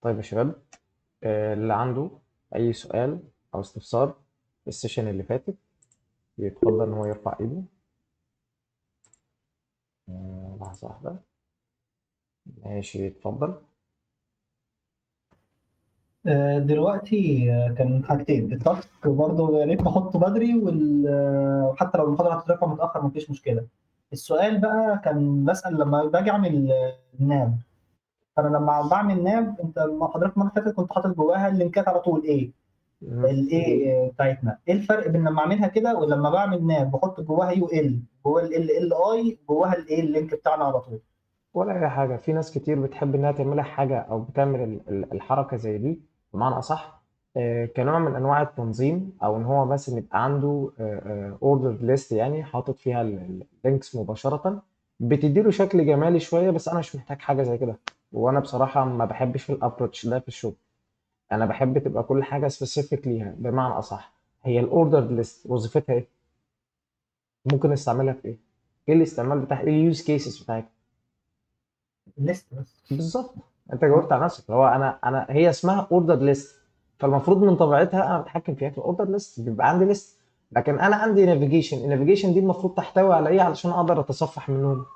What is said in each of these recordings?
طيب يا شباب، اللي عنده أي سؤال أو استفسار في السيشن اللي فاتت يتفضل إن هو يرفع إيده. لحظة واحدة. ماشي، اتفضل. دلوقتي كان حاجتين التاسك برضه يا ريت نحطه بدري وحتى لو المحاضرة هتترفع متأخر مفيش مشكلة. السؤال بقى كان بسأل لما باجي أعمل ناب. فأنا لما بعمل ناب أنت حضرتك المرة اللي فاتت كنت حاطط جواها اللينكات على طول إيه؟ مم. الإيه بتاعتنا. إيه الفرق بين لما أعملها كده ولما بعمل ناب بحط جواها يو إل جواها ال أي جواها الإيه اللينك بتاعنا على طول؟ ولا أي حاجة. في ناس كتير بتحب إنها تعملها حاجة أو بتعمل الحركة زي دي، بمعنى أصح كنوع من أنواع التنظيم، أو إن هو مثلا يبقى عنده أوردر ليست، يعني حاطط فيها اللينكس مباشرة. بتديله شكل جمالي شوية، بس أنا مش محتاج حاجة زي كده. وأنا بصراحة ما بحبش الأبروتش ده في الشغل. انا بحب تبقى كل حاجه سبيسيفيك ليها، بمعنى اصح هي الاوردر ليست وظيفتها ايه، ممكن نستعملها في ايه، ايه الاستعمال بتاعها، ايه اليوز كيسز بتاعتها. الليست بس. بالظبط. انت جاوبت على نفسك، اللي هو انا هي اسمها اوردر ليست، فالمفروض من طبيعتها انا بتحكم فيها في الاوردر ليست، بيبقى عندي ليست. لكن انا عندي نافيجيشن، النافيجيشن دي المفروض تحتوي على ايه علشان اقدر اتصفح منهم؟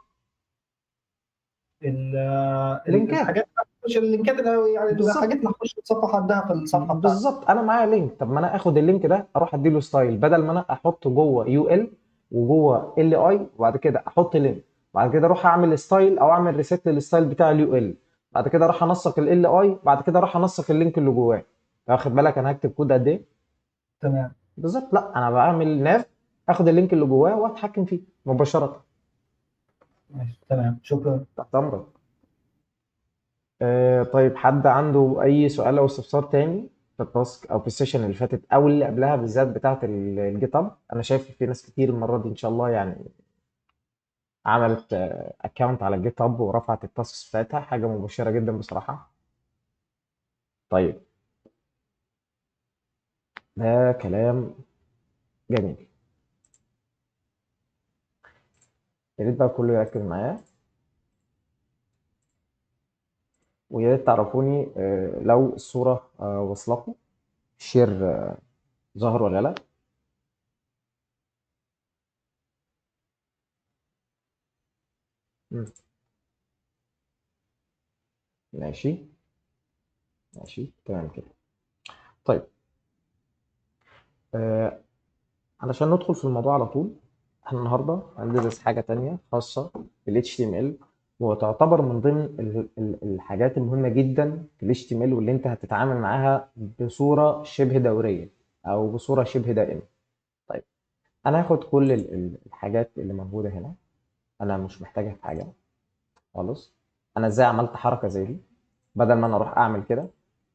لينكات. الحاجات مش اللينكات يعني الحاجات بالظبط. اللي هخش اتصفح عندها في الصفحه بتاعتي. بالظبط، انا معايا لينك، طب ما انا اخد اللينك ده اروح اديله ستايل، بدل ما انا احطه جوه يو ال وجوه ال اي وبعد كده احط لينك، بعد كده اروح اعمل ستايل او اعمل ريسيت للستايل بتاع اليو ال، بعد كده اروح انسق ال اي، بعد كده اروح انسق اللينك اللي جواه. واخد بالك انا هكتب كود قد ايه؟ تمام. بالظبط. لا، انا بعمل ناف، اخد اللينك اللي جواه واتحكم فيه مباشره. ماشي تمام شكرا. تحت امرك. طيب، حد عنده اي سؤال او استفسار تاني في التاسك او في السيشن اللي فاتت او اللي قبلها بالذات بتاعه الجيت اب؟ انا شايف في ناس كتير المره دي ان شاء الله يعني عملت اكونت على الجيت اب ورفعت التاسكس بتاعتها، حاجه مبشره جدا بصراحه. طيب، ده كلام جميل. يا ريت بقى كله يركز معايا، ويا ريت تعرفوني لو الصوره واصلكم، شير ظهر ولا لا. مم. ماشي. ماشي تمام كده. طيب، آه، علشان ندخل في الموضوع على طول، احنا النهارده هندرس حاجة تانية خاصة بال HTML، وتعتبر من ضمن الحاجات المهمة جدا في ال HTML، واللي انت هتتعامل معاها بصورة شبه دورية او بصورة شبه دائمة. طيب، انا هاخد كل الحاجات اللي موجودة هنا، انا مش محتاجها في حاجة خالص. انا ازاي عملت حركة زي دي؟ بدل ما انا اروح اعمل كده،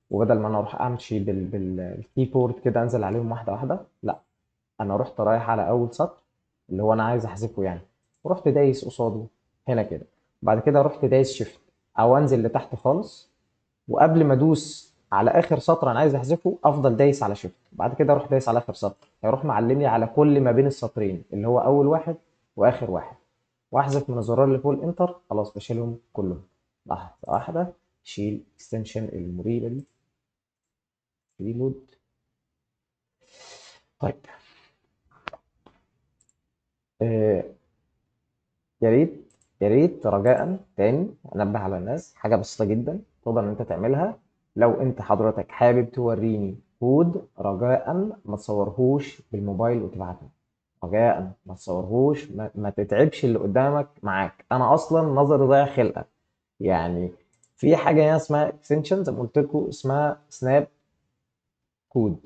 وبدل ما انا اروح امشي بالكيبورد كده انزل عليهم واحدة واحدة، لا، انا رحت رايح على اول سطر اللي هو انا عايز احذفه يعني، ورحت دايس قصاده هنا كده. بعد كده رحت دايس شيفت او انزل لتحت خالص، وقبل ما ادوس على اخر سطر انا عايز احذفه افضل دايس على شيفت، بعد كده اروح دايس على اخر سطر، هيروح معلمني على كل ما بين السطرين اللي هو اول واحد واخر واحد، واحذف من الزرار اللي فوق الانتر، خلاص بشيلهم كلهم. لحظه واحده، شيل اكستنشن المريبه دي، ريلود. طيب، آه، يا ريت، يا ريت رجاء تاني انبه على الناس حاجه بسيطه جدا تقدر ان انت تعملها. لو انت حضرتك حابب توريني كود، رجاء ما تصورهوش بالموبايل وتبعته. رجاء ما تصورهوش، ما تتعبش اللي قدامك معاك، انا اصلا نظري ضايع خلقه يعني. في حاجه هنا اسمها اكستنشن زي ما قلت لكم، اسمها سناب كود.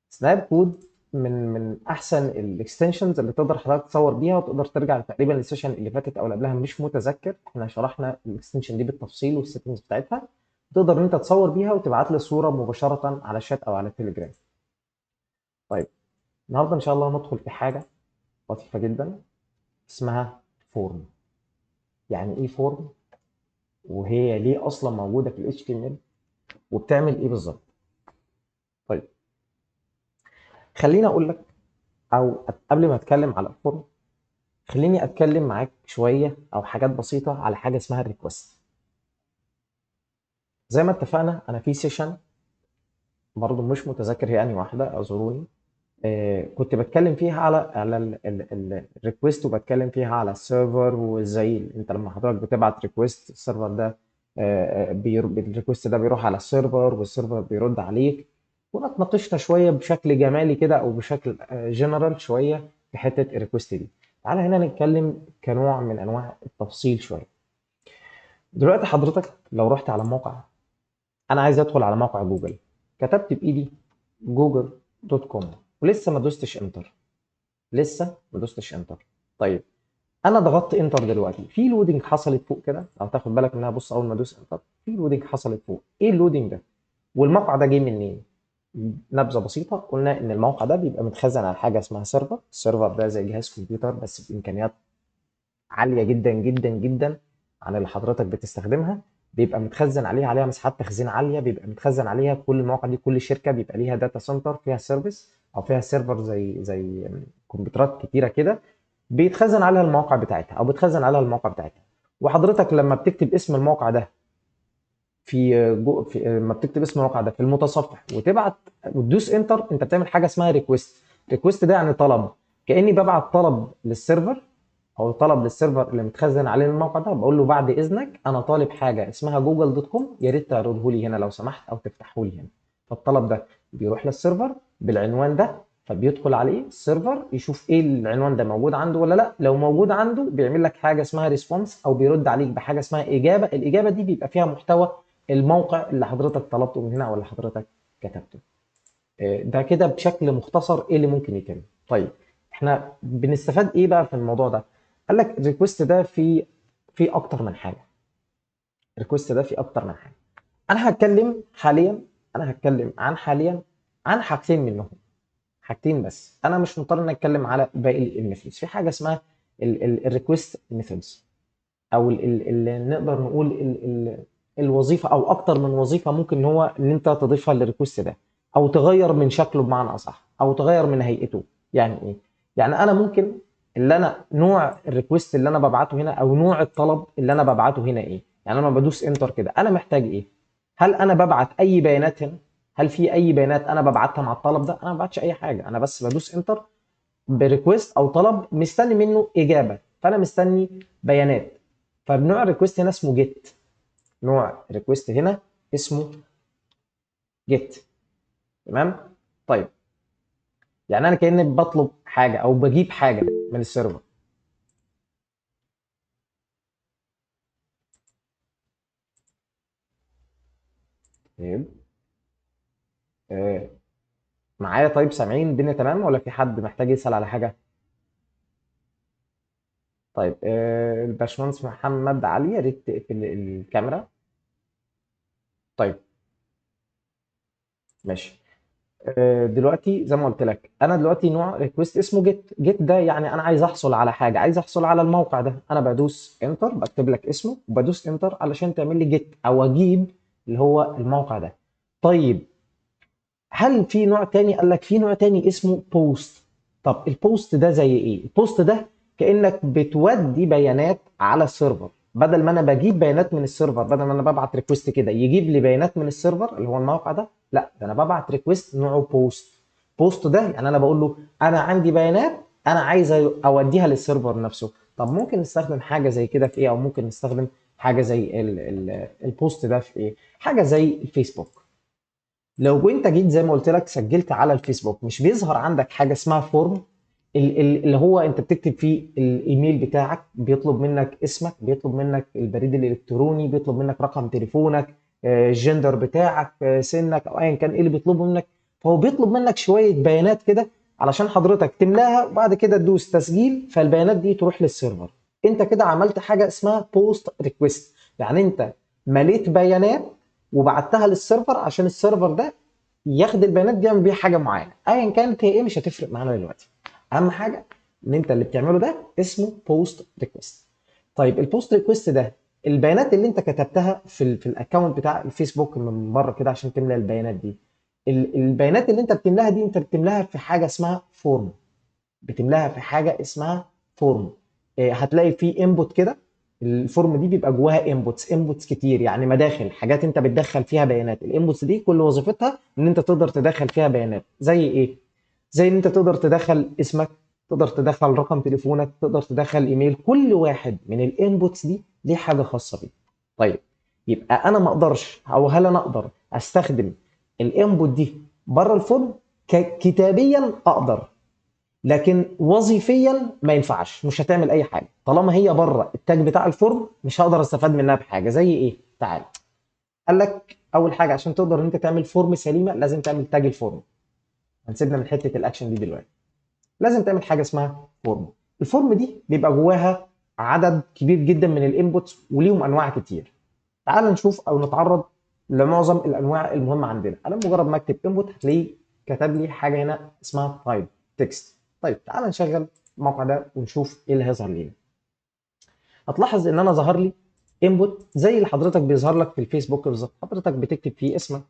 سناب كود من احسن الاكستنشنز اللي تقدر حضرتك تصور بيها، وتقدر ترجع تقريبا للسيشن اللي فاتت او اللي قبلها، مش متذكر، احنا شرحنا الاكستنشن دي بالتفصيل والسيتنجز بتاعتها. تقدر ان انت تصور بيها وتبعت لي صوره مباشره على الشات او على التليجرام. طيب، النهارده ان شاء الله ندخل في حاجه لطيفه جدا اسمها فورم. يعني ايه فورم؟ وهي ليه اصلا موجوده في ال HTML؟ وبتعمل ايه بالظبط؟ طيب، خليني اقول لك، او قبل ما اتكلم على الفورم، خليني اتكلم معاك شويه او حاجات بسيطه على حاجه اسمها الريكوست. زي ما اتفقنا انا في سيشن برضه مش متذكر هي انهي واحده، اعذروني، كنت بتكلم فيها على الريكوست، وبتكلم فيها على السيرفر، وازاي انت لما حضرتك بتبعت ريكوست السيرفر ده الريكوست ده بيروح على السيرفر، والسيرفر بيرد عليك. وناقشنا شويه بشكل جمالي كده او بشكل جنرال شويه في حته الريكوست دي. تعالى هنا نتكلم كنوع من انواع التفصيل شويه. دلوقتي حضرتك لو رحت على موقع، انا عايز ادخل على موقع جوجل، كتبت بايدي جوجل دوت كوم ولسه ما دوستش انتر، لسه ما دوستش انتر. طيب انا ضغطت انتر دلوقتي، في لودنج حصلت فوق كده، لو تاخد بالك منها، بص اول ما ادوس انتر في لودنج حصلت فوق. ايه اللودنج ده؟ والموقع ده جه منين؟ نبذه بسيطه، قلنا ان الموقع ده بيبقى متخزن على حاجه اسمها سيرفر. السيرفر ده زي جهاز كمبيوتر بس بامكانيات عاليه جدا جدا جدا عن اللي حضرتك بتستخدمها. بيبقى متخزن عليها مساحات تخزين عاليه، بيبقى متخزن عليها كل المواقع دي، كل شركه بيبقى ليها داتا سنتر فيها سيرفيس او فيها سيرفر زي كمبيوترات كتيره كده، بيتخزن عليها المواقع بتاعتها او بتخزن عليها المواقع بتاعتها. وحضرتك لما بتكتب اسم الموقع ده في لما بتكتب اسم الموقع ده في المتصفح وتبعت وتدوس انتر، انت بتعمل حاجه اسمها ريكويست. ريكويست ده يعني طلب، كاني ببعت طلب للسيرفر، او طلب للسيرفر اللي متخزن عليه الموقع ده، بقول له بعد اذنك انا طالب حاجه اسمها جوجل دوت كوم، يا ريت تعرضه لي هنا لو سمحت او تفتحه لي هنا. فالطلب ده بيروح للسيرفر بالعنوان ده، فبيدخل عليه السيرفر يشوف ايه العنوان ده موجود عنده ولا لا. لو موجود عنده بيعمل لك حاجه اسمها ريسبونس، او بيرد عليك بحاجه اسمها اجابه. الاجابه دي بيبقى فيها محتوى الموقع اللي حضرتك طلبته من هنا او اللي حضرتك كتبته. ده كده بشكل مختصر ايه اللي ممكن يتم. طيب احنا بنستفاد ايه بقى في الموضوع ده؟ قال لك الريكوست ده في اكتر من حاجه. الريكوست ده في اكتر من حاجه. انا هتكلم حاليا، انا هتكلم عن حاليا عن حاجتين منهم، حاجتين بس. انا مش مضطر ان اتكلم على باقي الميثودز. في حاجه اسمها الريكوست ميثودز، او نقدر نقول الوظيفه، او اكتر من وظيفه ممكن ان هو ان انت تضيفها للريكوست ده، او تغير من شكله بمعنى اصح، او تغير من هيئته. يعني ايه؟ يعني انا ممكن اللي انا نوع الريكوست اللي انا ببعته هنا، او نوع الطلب اللي انا ببعته هنا ايه. يعني انا لما بدوس انتر كده انا محتاج ايه؟ هل انا ببعت اي بيانات هنا؟ هل في اي بيانات انا ببعتها مع الطلب ده؟ انا ما ببعتش اي حاجه، انا بس بدوس انتر بريكوست او طلب مستني منه اجابه، فانا مستني بيانات. فنوع الريكوست هنا اسمه جيت. نوع الريكوست هنا اسمه جيت. تمام. طيب يعني انا كاني بطلب حاجه او بجيب حاجه من السيرفر. طيب آه معايا؟ طيب سامعين الدنيا تمام ولا في حد محتاج يسأل على حاجه؟ طيب الباشمهندس محمد علي، يا ريت تقفل الكاميرا. طيب ماشي. دلوقتي زي ما قلت لك، انا دلوقتي نوع ريكوست اسمه جيت. جيت ده يعني انا عايز احصل على حاجه، عايز احصل على الموقع ده. انا بدوس انتر، بكتب لك اسمه وبدوس انتر علشان تعمل لي جيت او اجيب اللي هو الموقع ده. طيب هل في نوع تاني؟ قال لك في نوع تاني اسمه بوست. طب البوست ده زي ايه؟ البوست ده كأنك بتودي بيانات على السيرفر. بدل ما انا بجيب بيانات من السيرفر، بدل ما انا ببعت ريكوست كده يجيب لي بيانات من السيرفر اللي هو الموقع ده، لا ده انا ببعت ريكوست نوعه بوست. بوست ده يعني انا بقول له انا عندي بيانات انا عايز اوديها للسيرفر نفسه. طب ممكن نستخدم حاجه زي كده في ايه؟ او ممكن نستخدم حاجه زي البوست ده في ايه؟ حاجه زي الفيسبوك. لو انت جيت زي ما قلت لك سجلت على الفيسبوك، مش بيظهر عندك حاجه اسمها فورم؟ اللي هو انت بتكتب فيه الايميل بتاعك، بيطلب منك اسمك، بيطلب منك البريد الالكتروني، بيطلب منك رقم تليفونك، الجندر بتاعك، سنك، او ايا كان ايه اللي بيطلبه منك. فهو بيطلب منك شويه بيانات كده علشان حضرتك تملاها، وبعد كده تدوس تسجيل، فالبيانات دي تروح للسيرفر. انت كده عملت حاجه اسمها بوست ريكويست. يعني انت مليت بيانات وبعتها للسيرفر عشان السيرفر ده ياخد البيانات دي يعمل بيها حاجه معينه، ايا كانت هي ايه مش هتفرق معانا دلوقتي. اهم حاجه ان انت اللي بتعمله ده اسمه بوست ريكوست. طيب البوست ريكوست ده البيانات اللي انت كتبتها في الاكونت بتاع الفيسبوك من بره كده عشان تملى البيانات دي، البيانات اللي انت بتملاها دي انت بتملاها في حاجه اسمها فورم. بتملاها في حاجه اسمها فورم. هتلاقي فيه انبوت كده، الفورم دي بيبقى جواها انبوتس كتير، يعني مداخل، حاجات انت بتدخل فيها بيانات. الانبوتس دي كل وظيفتها ان انت تقدر تدخل فيها بيانات. زي ايه؟ زي ان انت تقدر تدخل اسمك، تقدر تدخل رقم تليفونك، تقدر تدخل ايميل. كل واحد من الانبوتس دي ليه حاجه خاصه بيه. طيب، يبقى انا ما اقدرش، او هل انا اقدر استخدم الانبوت دي بره الفورم؟ كتابيا اقدر، لكن وظيفيا ما ينفعش، مش هتعمل اي حاجه طالما هي بره التاج بتاع الفورم. مش هقدر استفاد منها بحاجه. زي ايه؟ تعال، قال لك اول حاجه عشان تقدر ان انت تعمل فورم سليمه لازم تعمل تاج الفورم. هنسيبنا من حته الاكشن دي دلوقتي. لازم تعمل حاجه اسمها فورم. الفورم دي بيبقى جواها عدد كبير جدا من الانبوتس وليهم انواع كتير. تعال نشوف او نتعرض لمعظم الانواع المهمه عندنا. انا مجرد ما اكتب انبوت هتلاقيه كتب لي حاجه هنا اسمها تايب تكست. طيب تعال نشغل الموقع ده ونشوف ايه اللي هيظهر لنا. هتلاحظ ان انا ظهر لي انبوت زي اللي حضرتك بيظهر لك في الفيسبوك بالظبط. حضرتك بتكتب فيه اسمك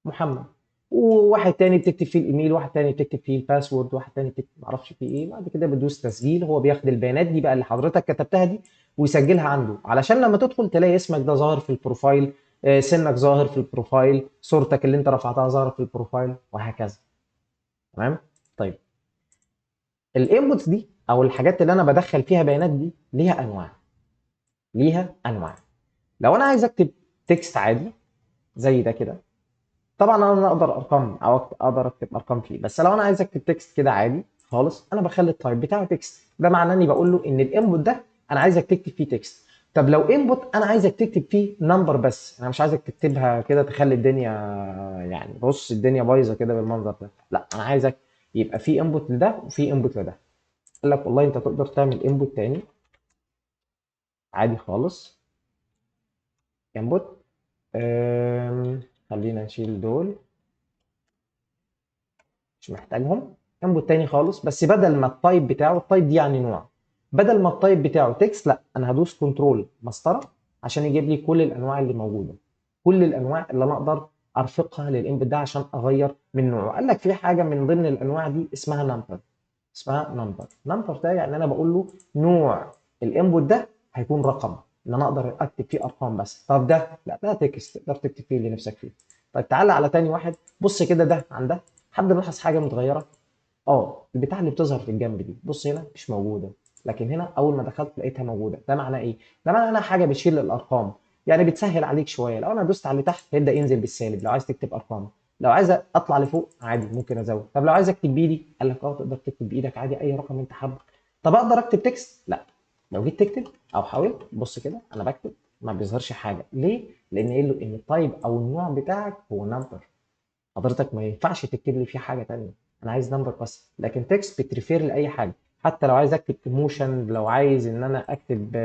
محمد، وواحد تاني بتكتب فيه الايميل، واحد تاني بتكتب فيه الباسورد، واحد تاني بتكتب معرفش فيه ايه. بعد كده بتدوس تسجيل، هو بياخد البيانات دي بقى اللي حضرتك كتبتها دي ويسجلها عنده، علشان لما تدخل تلاقي اسمك ده ظاهر في البروفايل، سنك ظاهر في البروفايل، صورتك اللي انت رفعتها ظاهره في البروفايل، وهكذا. تمام؟ طيب، الانبوتس دي او الحاجات اللي انا بدخل فيها بيانات دي ليها انواع. ليها انواع. لو انا عايز اكتب تكست عادي زي ده كده، طبعا انا اقدر ارقام او اقدر اكتب ارقام فيه، بس لو انا عايز اكتب تكست كده عادي خالص، انا بخلي التايب بتاعه تكست. ده معناه اني بقول له ان الانبوت ده انا عايزك تكتب فيه تكست. طب لو انبوت انا عايزك تكتب فيه نمبر بس، انا مش عايزك تكتبها كده تخلي الدنيا، يعني بص الدنيا بايظه كده بالمنظر ده، لا انا عايزك يبقى في انبوت لده وفي انبوت لده. قال لك والله انت تقدر تعمل انبوت تاني عادي خالص. انبوت، خلينا نشيل دول، مش محتاجهم. انبوت تاني خالص، بس بدل ما التايب بتاعه، التايب دي يعني نوع، بدل ما التايب بتاعه تكست، لا انا هدوس كنترول مسطره عشان يجيب لي كل الانواع اللي موجوده، كل الانواع اللي انا اقدر ارفقها للانبوت ده عشان اغير من نوعه. قال لك في حاجه من ضمن الانواع دي اسمها نمبر. اسمها نمبر. نمبر ده يعني انا بقول له نوع الانبوت ده هيكون رقم، ان انا اقدر اكتب فيه ارقام بس. طب ده لا، ده تكست تقدر تكتب فيه اللي نفسك فيه. طيب تعالى على تاني واحد، بص كده ده عن ده. حد لاحظ حاجه متغيره؟ البتاع اللي بتظهر في الجنب دي، بص هنا مش موجوده، لكن هنا اول ما دخلت لقيتها موجوده. ده معناه ايه؟ ده معناه انها حاجه بتشيل الارقام، يعني بتسهل عليك شويه. لو انا دوست على اللي تحت هيبدا ينزل بالسالب لو عايز تكتب ارقام. لو عايز اطلع لفوق عادي ممكن ازود. طب لو عايز اكتب بايدي، قال لك تقدر تكتب بايدك عادي اي رقم انت حابه. طب اقدر اكتب تكست؟ لا. لو جيت تكتب او حاولت، بص كده انا بكتب ما بيظهرش حاجه. ليه؟ لان قايل له ان التايب او النوع بتاعك هو نمبر. حضرتك ما ينفعش تكتب لي فيه حاجه تانية، انا عايز نمبر بس. لكن تكست بتريفير لاي حاجه، حتى لو عايز اكتب ايموشن، لو عايز ان انا اكتب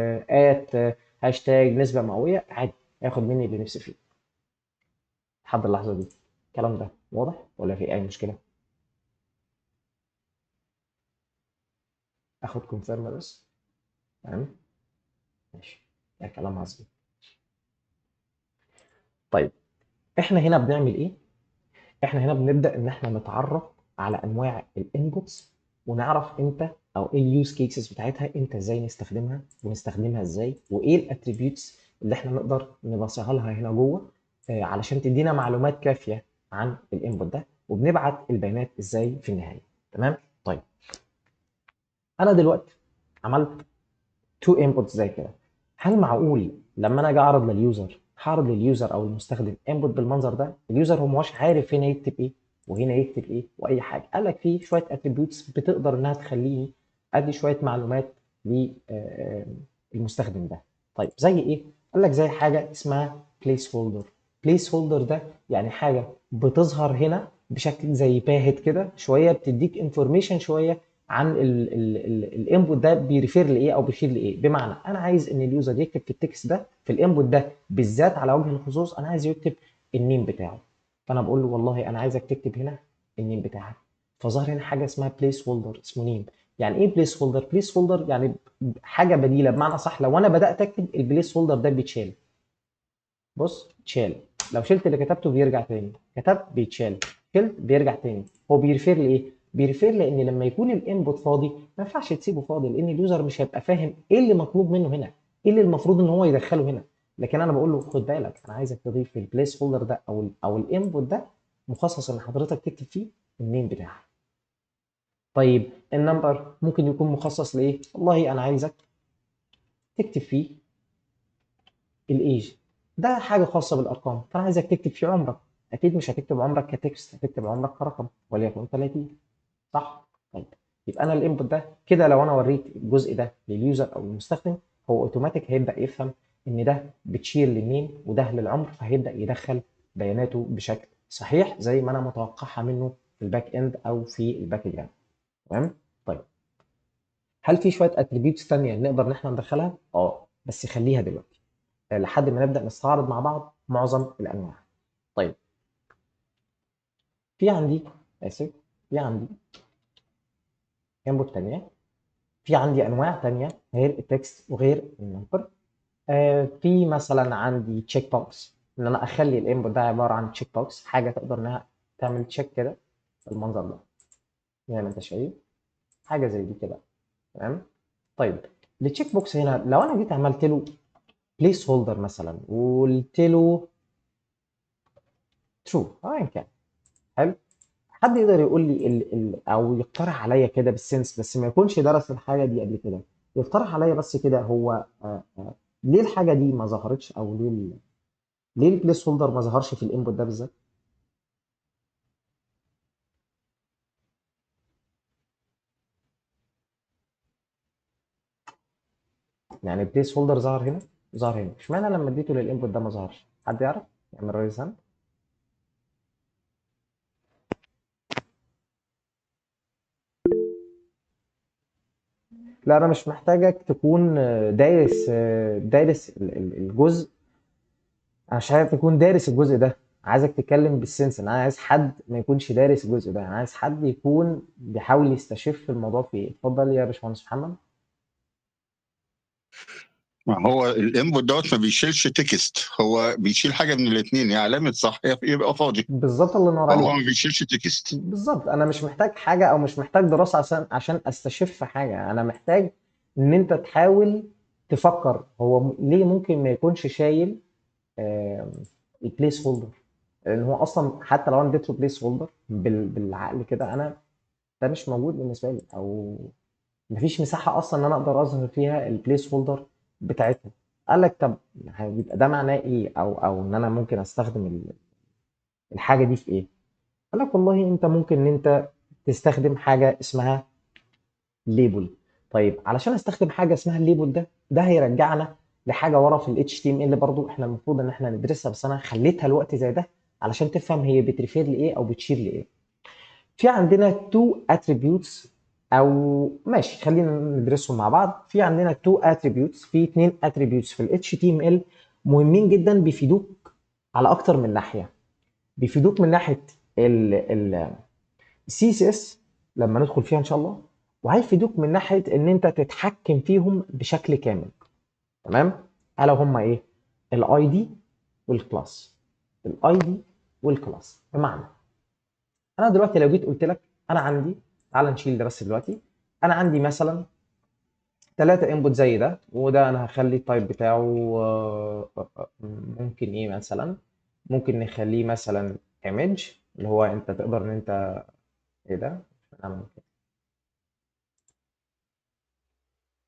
هاشتاج نسبه مئويه، عادي هياخد مني اللي نفسي فيه. لحد اللحظه دي الكلام ده واضح ولا في اي مشكله؟ اخد كونفيرم بس. تمام، ماشي، ده كلام عظيم. طيب، احنا هنا بنعمل ايه؟ احنا هنا بنبدا ان احنا نتعرف على انواع الانبوتس، ونعرف امتى او ايه اليوز كيسز بتاعتها، امتى ازاي نستخدمها ونستخدمها ازاي، وايه الاتريبيوتس اللي احنا نقدر نبصيها لها هنا جوه، علشان تدينا معلومات كافيه عن الانبوت ده، وبنبعت البيانات ازاي في النهايه. تمام؟ طيب، انا دلوقتي عملت تو انبوتس زي كده. هل معقول لما انا اجي اعرض لليوزر، هعرض لليوزر او المستخدم انبوت بالمنظر ده؟ اليوزر هو مش عارف هنا يكتب ايه وهنا يكتب ايه واي حاجه. قال لك في شويه اتريبيوتس بتقدر انها تخليه ادي شويه معلومات للمستخدم ده. طيب زي ايه؟ قال لك زي حاجه اسمها بليس هولدر. بليس هولدر ده يعني حاجه بتظهر هنا بشكل زي باهت كده شويه، بتديك انفورميشن شويه عن الانبوت ده بيريفير لايه او بيشير لايه. بمعنى انا عايز ان اليوزر يكتب في التكست ده، في الانبوت ده بالذات على وجه الخصوص، انا عايز يكتب النيم بتاعه. فانا بقول له والله انا عايزك تكتب هنا النيم بتاعك. فظهر هنا حاجه اسمها بليس هولدر اسمه نيم. يعني ايه بليس هولدر؟ بليس هولدر يعني حاجه بديله. بمعنى صح، لو انا بدات اكتب البليس هولدر ده بيتشال. بص اتشال، لو شلت اللي كتبته بيرجع تاني، كتبت بيتشال، شلت بيرجع تاني. هو بيرفير لايه؟ بيرفير لان لما يكون الانبوت فاضي ما ينفعش تسيبه فاضي، لان اليوزر مش هيبقى فاهم ايه اللي مطلوب منه هنا. ايه اللي المفروض ان هو يدخله هنا. لكن انا بقول له خد بالك انا عايزك تضيف البليس هولدر ده او الانبوت ده مخصص ان حضرتك تكتب فيه النيم بتاعك. طيب النمبر ممكن يكون مخصص لايه؟ والله انا عايزك تكتب فيه الايج، ده حاجه خاصه بالارقام، فانا عايزك تكتب فيه عمرك. اكيد مش هتكتب عمرك كتكست، هتكتب عمرك كرقم وليكن 30. صح؟ طيب يبقى انا الانبوت ده كده لو انا وريت الجزء ده لليوزر او المستخدم، هو اوتوماتيك هيبدا يفهم ان ده بتشير للنيم وده للعمر، فهيبدا يدخل بياناته بشكل صحيح زي ما انا متوقعها منه في الباك اند او في الباك جراوند. تمام؟ طيب هل في شويه اتريبيوتس ثانيه نقدر ان احنا ندخلها؟ اه بس خليها دلوقتي لحد ما نبدا نستعرض مع بعض معظم الانواع. طيب في عندي اسف في عندي انبوت ثانيه، في عندي انواع تانية غير التكست وغير النمبر. في مثلا عندي تشيك بوكس، ان انا اخلي الانبوت ده عباره عن تشيك بوكس، حاجه تقدر انها تعمل تشيك كده بالمنظر ده زي ما انت شايف، حاجه زي دي كده. تمام؟ طيب التشيك بوكس هنا لو انا جيت عملت له بليس هولدر مثلا وقلت له ترو ايا كان، حلو، حد يقدر يقول لي او يقترح عليا كده بالسنس بس ما يكونش درس الحاجه دي قبل كده، يقترح عليا بس كده هو ليه الحاجه دي ما ظهرتش، او ليه البليس هولدر ما ظهرش في الانبوت ده بالذات؟ يعني البليس هولدر ظهر هنا، ظهر هنا، اشمعنى لما اديته للانبوت ده ما ظهرش؟ حد يعرف يعمل رايز هاند؟ لا انا مش محتاجك تكون دارس الجزء، انا مش عايز تكون دارس الجزء ده، عايزك تتكلم بالسنس. انا عايز حد ما يكونش دارس الجزء ده، انا عايز حد يكون بيحاول يستشف الموضوع في ايه. اتفضل يا باشمهندس محمد. ما هو الانبوت دوت ما بيشيلش تكست، هو بيشيل حاجه من الاثنين، يا علامه صح يبقى فاضي، بالظبط، الله ينور فهو عليك. ما بيشيلش تكست. بالظبط، انا مش محتاج حاجه او مش محتاج دراسه عشان استشف حاجه، انا محتاج ان انت تحاول تفكر هو ليه ممكن ما يكونش شايل البليس هولدر. لان هو اصلا حتى لو انا اديت له بليس هولدر بالعقل كده، انا ده مش موجود بالنسبه لي، او مفيش مساحه اصلا ان انا اقدر اظهر فيها البليس هولدر بتاعتها. قال لك طب هيبقى ده معناه ايه، او ان انا ممكن استخدم الحاجه دي في ايه؟ قال لك والله انت ممكن ان انت تستخدم حاجه اسمها ليبل. طيب علشان استخدم حاجه اسمها الليبل ده هيرجعنا لحاجه ورا في ال HTML برضو احنا المفروض ان احنا ندرسها، بس انا خليتها الوقت زي ده علشان تفهم هي بتريفير لايه او بتشير لايه. في عندنا تو اتريبيوتس، او ماشي خلينا ندرسهم مع بعض. في عندنا تو اتريبيوتس، في اتنين اتريبيوتس في ال HTML مهمين جدا، بيفيدوك على اكتر من ناحيه. بيفيدوك من ناحيه ال السي اس اس لما ندخل فيها ان شاء الله، وهيفيدوك من ناحيه ان انت تتحكم فيهم بشكل كامل. تمام؟ الا هم ايه؟ الاي دي والكلاس. الاي دي والكلاس بمعنى انا دلوقتي لو جيت قلت لك انا عندي، تعال نشيل ده بس دلوقتي، انا عندي مثلا ثلاثة انبوت زي ده، وده انا هخلي التايب بتاعه ممكن ايه مثلا، ممكن نخليه مثلا ايمج، اللي هو انت تقدر ان انت ايه ده نعمل كده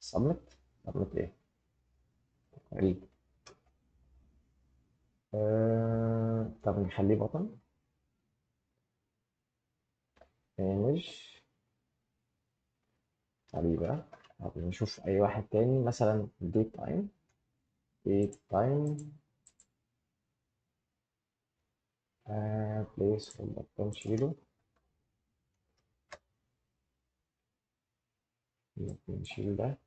سبمت. سبمت ايه غريب. طب نخليه بطن ايمج غريبة. طب نشوف اي واحد تاني مثلا ديت تايم. ديت تايم بليس هولدر نشيله، نشيل ده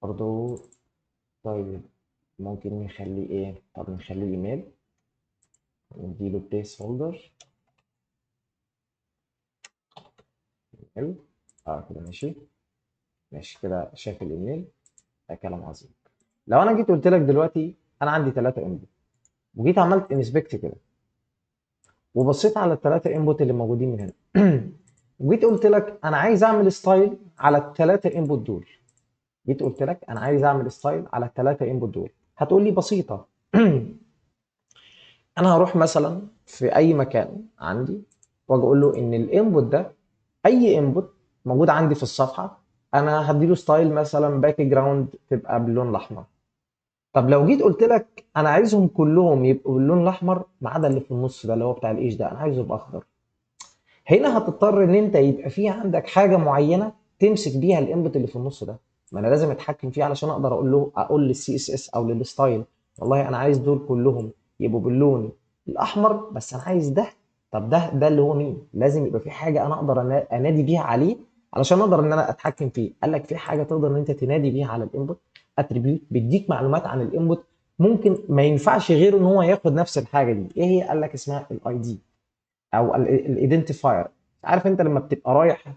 برضو. طيب ممكن نخليه ايه؟ طب نخليه ايميل، نديله بليس هولدر. حلو، كده ماشي. ماشي كده شايف الايميل، ده كلام عظيم. لو انا جيت قلت لك دلوقتي انا عندي ثلاثة انبوت، وجيت عملت انسبكت كده وبصيت على الثلاثة انبوت اللي موجودين من هنا وجيت قلت لك انا عايز اعمل ستايل على الثلاثة انبوت دول، جيت قلت لك انا عايز اعمل ستايل على الثلاثه انبوت دول، هتقول لي بسيطه. انا هروح مثلا في اي مكان عندي واجي اقول له ان الانبوت ده اي انبوت موجود عندي في الصفحه انا هديله ستايل مثلا باك جراوند تبقى باللون الاحمر. طب لو جيت قلت لك انا عايزهم كلهم يبقوا باللون الاحمر ما عدا اللي في النص ده اللي هو بتاع الايش ده انا عايزه يبقى اخضر، هنا هتضطر ان انت يبقى في عندك حاجه معينه تمسك بيها الانبوت اللي في النص ده. ما انا لازم اتحكم فيه علشان اقدر اقول للسي اس اس او للستايل والله انا عايز دول كلهم يبقوا باللون الاحمر بس انا عايز ده. طب ده اللي هو مين؟ لازم يبقى في حاجه انا اقدر انادي بيها عليه علشان اقدر ان انا اتحكم فيه. قال لك في حاجه تقدر ان انت تنادي بيها على الانبوت، اتريبيوت بيديك معلومات عن الانبوت ممكن ما ينفعش غيره ان هو ياخد نفس الحاجه دي. ايه هي؟ قال لك اسمها الاي دي او الايدنتيفاير. عارف انت لما بتبقى رايح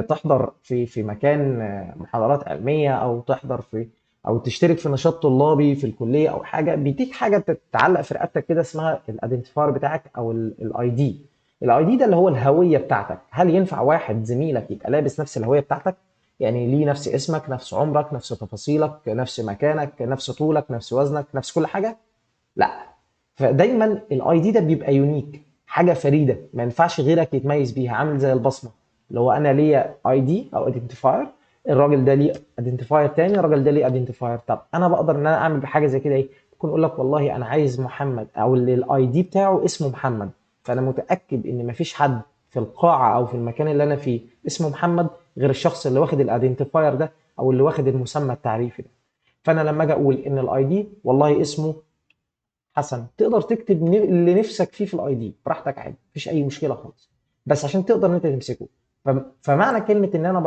تحضر في مكان محاضرات علميه او تحضر في او تشترك في نشاط طلابي في الكليه او حاجه بيديك حاجه تتعلق في رقبتك كده اسمها الايدنتيفاير بتاعك او الاي دي. الاي دي ده اللي هو الهويه بتاعتك. هل ينفع واحد زميلك يبقى لابس نفس الهويه بتاعتك؟ يعني ليه نفس اسمك نفس عمرك نفس تفاصيلك نفس مكانك نفس طولك نفس وزنك نفس كل حاجه؟ لا. فدايما الاي دي ده بيبقى يونيك، حاجه فريده ما ينفعش غيرك يتميز بيها، عامل زي البصمه اللي هو انا ليا اي دي او ايدنتيفاير، الراجل ده ليه ايدنتيفاير تاني، الراجل ده ليه ايدنتيفاير. طب انا بقدر ان انا اعمل بحاجه زي كده ايه؟ ممكن اقول لك والله انا عايز محمد او اللي الاي دي بتاعه اسمه محمد، فانا متاكد ان مفيش حد في القاعه او في المكان اللي انا فيه اسمه محمد غير الشخص اللي واخد الايدنتيفاير ده او اللي واخد المسمى التعريفي ده. فانا لما اجي اقول ان الاي دي والله اسمه حسن، تقدر تكتب اللي نفسك فيه في الاي دي براحتك عادي مفيش اي مشكله خالص، بس عشان تقدر ان انت تمسكه. فمعنى كلمه ان انا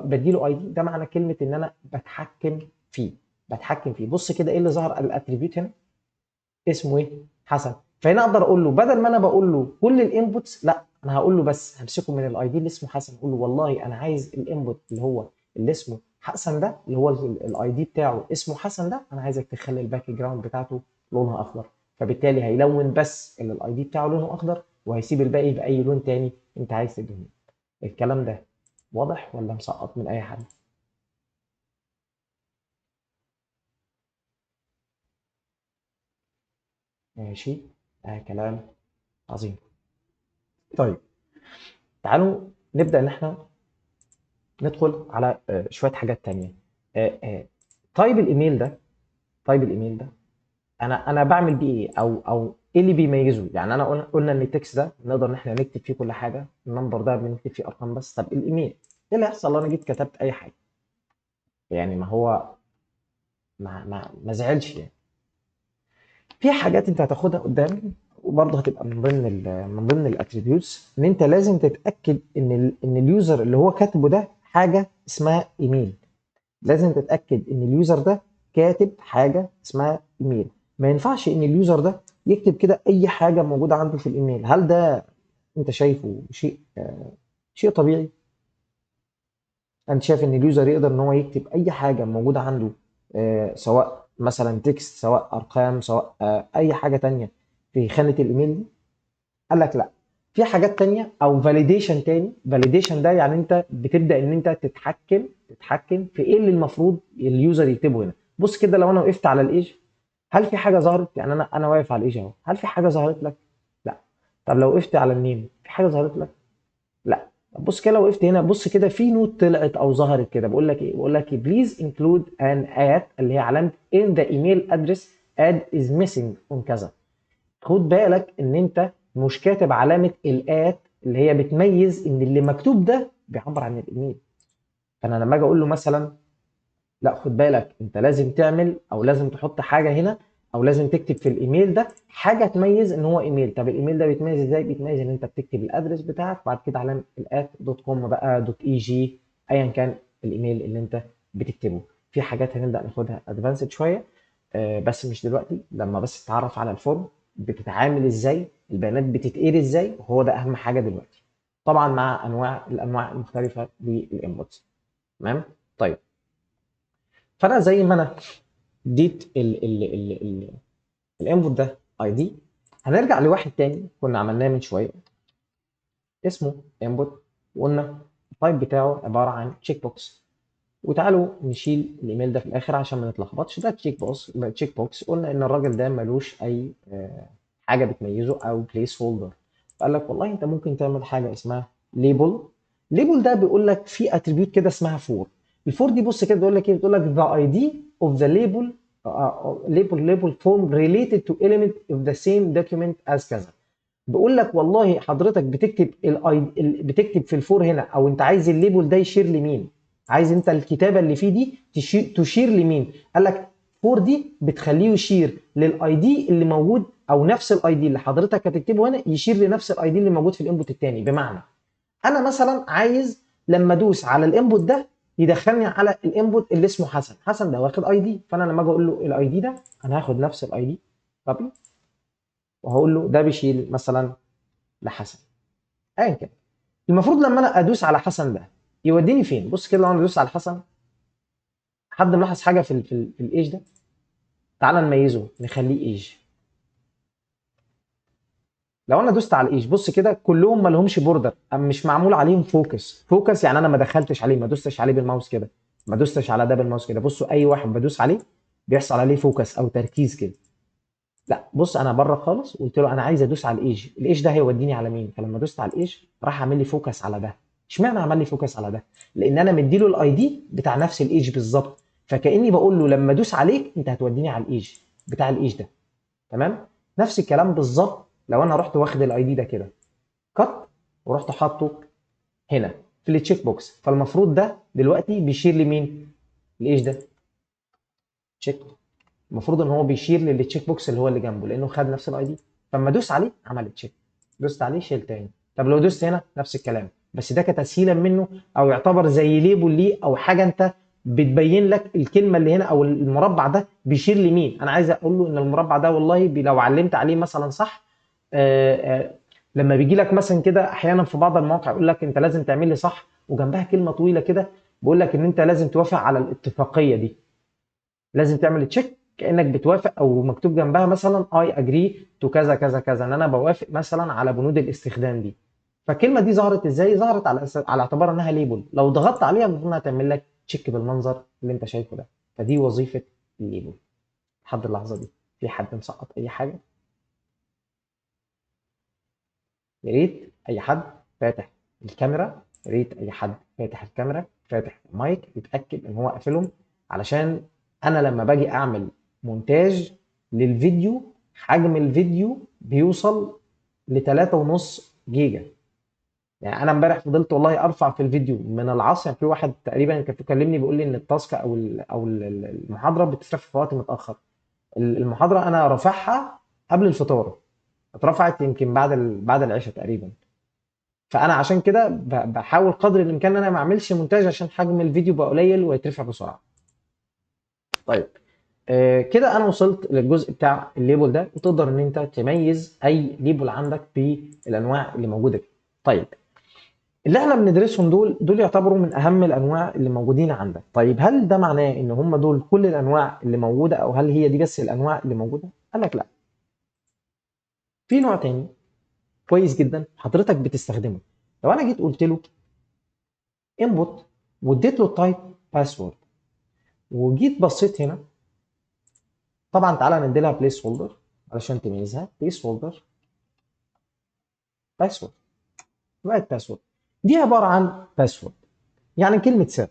بديله اي دي ده معنى كلمه ان انا بتحكم فيه. بتحكم فيه. بص كده ايه اللي ظهر الاتريبيوت هنا؟ اسمه ايه؟ حسن. فهنا اقدر اقول له بدل ما انا بقول له كل الانبوتس، لا انا هقول له بس همسكه من الاي دي اللي اسمه حسن. اقول له والله انا عايز الانبوت اللي هو اللي اسمه حسن ده اللي هو الاي دي بتاعه اسمه حسن ده انا عايزك تخلي الباك جراوند بتاعته لونها اخضر. فبالتالي هيلون بس اللي الاي دي بتاعه لونه اخضر وهيسيب الباقي باي لون تاني انت عايز تدهنه. الكلام ده واضح ولا مسقط من اي حد؟ ماشي. كلام عظيم. طيب تعالوا نبدا ان احنا ندخل على شويه حاجات تانية. طيب الايميل ده، طيب الايميل ده انا بعمل بيه ايه او ايه اللي بيميزه؟ يعني انا قلنا ان التكست ده نقدر ان احنا نكتب فيه كل حاجه، النمبر ده بنكتب فيه ارقام بس. طب الايميل ايه اللي هيحصل لو انا جيت كتبت اي حاجه؟ يعني ما هو ما زعلش يعني. في حاجات انت هتاخدها قدام وبرضه هتبقى من ضمن الاتريبيوتس ان انت لازم تتاكد ان اليوزر اللي هو كاتبه ده حاجه اسمها ايميل. لازم تتاكد ان اليوزر ده كاتب حاجه اسمها ايميل. ما ينفعش ان اليوزر ده يكتب كده اي حاجه موجوده عنده في الايميل. هل ده انت شايفه شيء طبيعي؟ انت شايف ان اليوزر يقدر ان هو يكتب اي حاجه موجوده عنده سواء مثلا تكست سواء ارقام سواء اي حاجه تانية في خانه الايميل دي؟ قال لك لا. في حاجات تانية او فاليديشن تاني. فاليديشن ده يعني انت بتبدا ان انت تتحكم في ايه اللي المفروض اليوزر يكتبه هنا. بص كده لو انا وقفت على الايج هل في حاجه ظهرت؟ يعني انا واقف على الايج اهو، هل في حاجه ظهرت لك؟ لا. طب لو وقفت على النيم في حاجه ظهرت لك؟ لا. طب بص كده لو وقفت هنا بص كده في نوت طلعت او ظهرت كده بقول لك ايه؟ بقول لك بليز انكلود ان ات اللي هي علامه ان ذا ايميل ادرس اد از ميسنج اون كذا. خد بالك ان انت مش كاتب علامه الات اللي هي بتميز ان اللي مكتوب ده بيعبر عن الايميل. فانا لما اجي اقول له مثلا لا خد بالك انت لازم تعمل او لازم تحط حاجه هنا او لازم تكتب في الايميل ده حاجه تميز ان هو ايميل. طب الايميل ده بيتميز ازاي؟ بيتميز ان انت بتكتب الادرس بتاعك بعد كده علامه الات دوت كوم بقى دوت اي جي ايا كان الايميل اللي انت بتكتبه. في حاجات هنبدا ناخدها ادفانسد شويه بس مش دلوقتي. لما بس تتعرف على الفورم بتتعامل ازاي، البيانات بتتقري ازاي، هو ده اهم حاجه دلوقتي. طبعا مع الانواع المختلفه للانبوتس. تمام. طيب فانا زي ما انا اديت الانبوت ده اي دي، هنرجع لواحد تاني كنا عملناه من شويه اسمه انبوت وقلنا التايب بتاعه عباره عن تشيك بوكس. وتعالوا نشيل الايميل ده في الاخر عشان ما نتلخبطش. ده تشيك بوكس قلنا ان الراجل ده ملوش اي حاجه بتميزه او بليس هولدر. فقال لك والله انت ممكن تعمل حاجه اسمها ليبل. ليبل ده بيقول لك في اتريبيوت كده اسمها فور. الفور دي بص كده بتقول لك ايه؟ بتقول لك the ID of the label label form related to element of the same document as كذا. بيقول لك والله حضرتك بتكتب بتكتب في الفور هنا، او انت عايز الليبل ده يشير لمين؟ عايز انت الكتابه اللي فيه دي تشير لمين؟ قال لك فور دي بتخليه يشير للاي دي اللي موجود، او نفس الاي دي اللي حضرتك هتكتبه هنا يشير لنفس الاي دي اللي موجود في الانبوت الثاني. بمعنى انا مثلا عايز لما ادوس على الانبوت ده يدخلني على الانبوت اللي اسمه حسن. حسن ده واخد اي دي، فانا لما اجي اقول له الاي دي ده انا هاخد نفس الاي دي كوبي، وهقول له ده بيشيل مثلا لحسن ايا كان. المفروض لما انا ادوس على حسن ده يوديني فين؟ بص كده لو انا ادوس على حسن، حد ملاحظ حاجه في الايج ده؟ تعال نميزه نخليه ايج. لو انا دوست على الايج بص كده كلهم ما لهمش بوردر، مش معمول عليهم فوكس. فوكس يعني انا ما دخلتش عليه، ما دوستش عليه بالماوس كده، ما دوستش على ده بالماوس كده. بصوا اي واحد بدوس عليه بيحصل عليه فوكس او تركيز كده. لا بص انا بره خالص قلت له انا عايز ادوس على الايج، الايج ده هيوديني على مين؟ فلما دوست على الايج راح عامل لي فوكس على ده. اشمعنى عمل لي فوكس على ده؟ لان انا مديله الاي دي بتاع نفس الايج بالظبط، فكاني بقول له لما ادوس عليك انت هتوديني على الايج بتاع الايج ده. تمام؟ نفس الكلام بالظبط لو انا رحت واخد الاي دي ده كده كت ورحت حاطه هنا في التشيك بوكس، فالمفروض ده دلوقتي بيشير لمين؟ الايج ده تشيك. المفروض ان هو بيشير للتشيك بوكس اللي هو اللي جنبه لانه خد نفس الاي دي. فلما ادوس عليه عمل تشيك، دوست عليه شيل تاني. طب لو دوست هنا نفس الكلام، بس ده كتسهيلا منه او يعتبر زي ليبل ليه او حاجه انت بتبين لك الكلمه اللي هنا او المربع ده بيشير لمين. انا عايز اقول له ان المربع ده والله لو علمت عليه مثلا صح، لما بيجي لك مثلا كده احيانا في بعض المواقع يقول لك انت لازم تعمل لي صح وجنبها كلمه طويله كده بيقول لك ان انت لازم توافق على الاتفاقيه دي، لازم تعمل تشيك كانك بتوافق، او مكتوب جنبها مثلا اي اجري تو كذا كذا كذا، ان انا بوافق مثلا على بنود الاستخدام دي. فالكلمه دي ظهرت ازاي؟ ظهرت على اعتبار انها ليبل، لو ضغطت عليها المفروض انها تعمل لك تشيك بالمنظر اللي انت شايفه ده. فدي وظيفه الليبل. لحد اللحظه دي في حد مسقط اي حاجه؟ يا ريت اي حد فاتح الكاميرا، يا ريت اي حد فاتح الكاميرا فاتح المايك يتاكد ان هو قافلهم، علشان انا لما باجي اعمل مونتاج للفيديو حجم الفيديو بيوصل ل 3.5 جيجا. يعني انا امبارح فضلت والله ارفع في الفيديو من العصر. يعني في واحد تقريبا كان بيكلمني بيقول لي ان التاسك المحاضره بتترفع في وقت متاخر. المحاضره انا رافعها قبل الفطار، اترفعت يمكن بعد العشاء تقريبا. فانا عشان كده بحاول قدر الامكان ان انا ما اعملش مونتاج عشان حجم الفيديو بقى قليل ويترفع بسرعه. طيب كده انا وصلت للجزء بتاع الليبل ده، وتقدر ان انت تميز اي ليبل عندك بالانواع اللي موجوده فيه. طيب اللي احنا بندرسهم دول يعتبروا من اهم الانواع اللي موجودين عندك. طيب هل ده معناه ان هم دول كل الانواع اللي موجوده، او هل هي دي بس الانواع اللي موجوده؟ قال لك لا، في نوع تاني كويس جدا حضرتك بتستخدمه. لو انا جيت قلت له انبوت واديت له التايب باسورد، وجيت بصيت هنا، طبعا تعالى ندي لها بليس هولدر علشان تميزها. بليس هولدر باسورد، بقت باسورد. دي عباره عن باسورد يعني كلمه سر.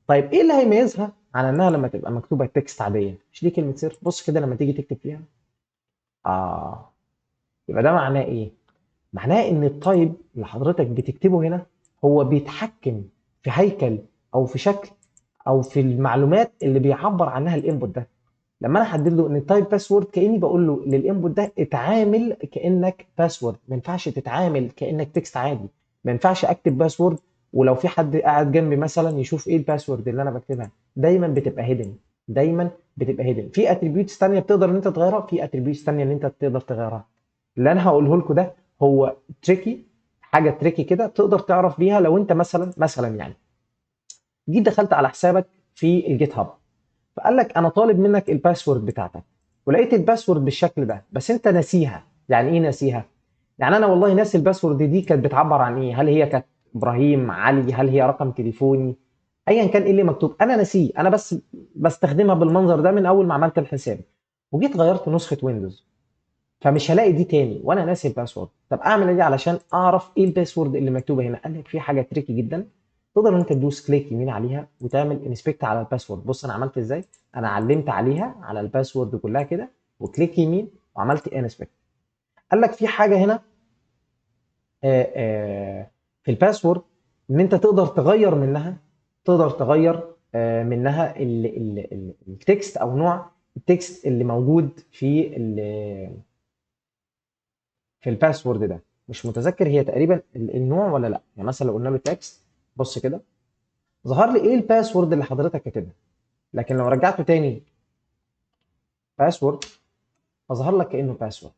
طيب ايه اللي هيميزها عن انها لما تبقى مكتوبه تكست عاديه؟ مش دي كلمه سر؟ بص كده لما تيجي تكتب فيها يبقى ده معناه ايه؟ معناه ان التايب اللي حضرتك بتكتبه هنا هو بيتحكم في هيكل او في شكل او في المعلومات اللي بيعبر عنها الانبوت ده. لما انا احدد له ان التايب باسورد كاني بقول له للانبوت ده اتعامل كانك باسورد، ما ينفعش تتعامل كانك تكست عادي. ما ينفعش اكتب باسورد ولو في حد قاعد جنبي مثلا يشوف ايه الباسورد اللي انا بكتبها. دايما بتبقى هيدن، دايما بتبقى هيدن. في اتريبيوتس ثانيه بتقدر ان انت تغيرها، في اتريبيوتس ثانيه ان انت تقدر تغيرها. اللي انا هقوله لكم ده هو تريكي، حاجه تريكي كده تقدر تعرف بيها. لو انت مثلا يعني جيت دخلت على حسابك في الجيت هاب، فقال لك انا طالب منك الباسورد بتاعتك، ولقيت الباسورد بالشكل ده بس انت ناسيها. يعني ايه ناسيها؟ يعني انا والله ناسي الباسورد دي كانت بتعبر عن ايه. هل هي كانت ابراهيم علي؟ هل هي رقم تليفوني؟ ايا كان ايه اللي مكتوب انا ناسيه، انا بس بستخدمها بالمنظر ده من اول ما عملت الحساب، وجيت غيرت نسخه ويندوز، فمش هلاقي دي تاني وانا ناسي الباسورد. طب اعمل ايه علشان اعرف ايه الباسورد اللي مكتوبه هنا؟ قال لك في حاجه تريكي جدا، تقدر ان انت تدوس كليك يمين عليها وتعمل انسبكت على الباسورد. بص انا عملت ازاي، انا علمت عليها على الباسورد كلها كده وكليك يمين وعملت انسبكت. قال لك في حاجه هنا في الباسورد ان انت تقدر تغير منها، تقدر تغير منها التكست او نوع التكست اللي موجود في الباسورد ده. مش متذكر هي تقريبا النوع ولا لا. يعني مثلا لو قلنا له تكست، بص كده ظهر لي ايه الباسورد اللي حضرتك كاتبها، لكن لو رجعته تاني باسورد فظهر لك كانه باسورد.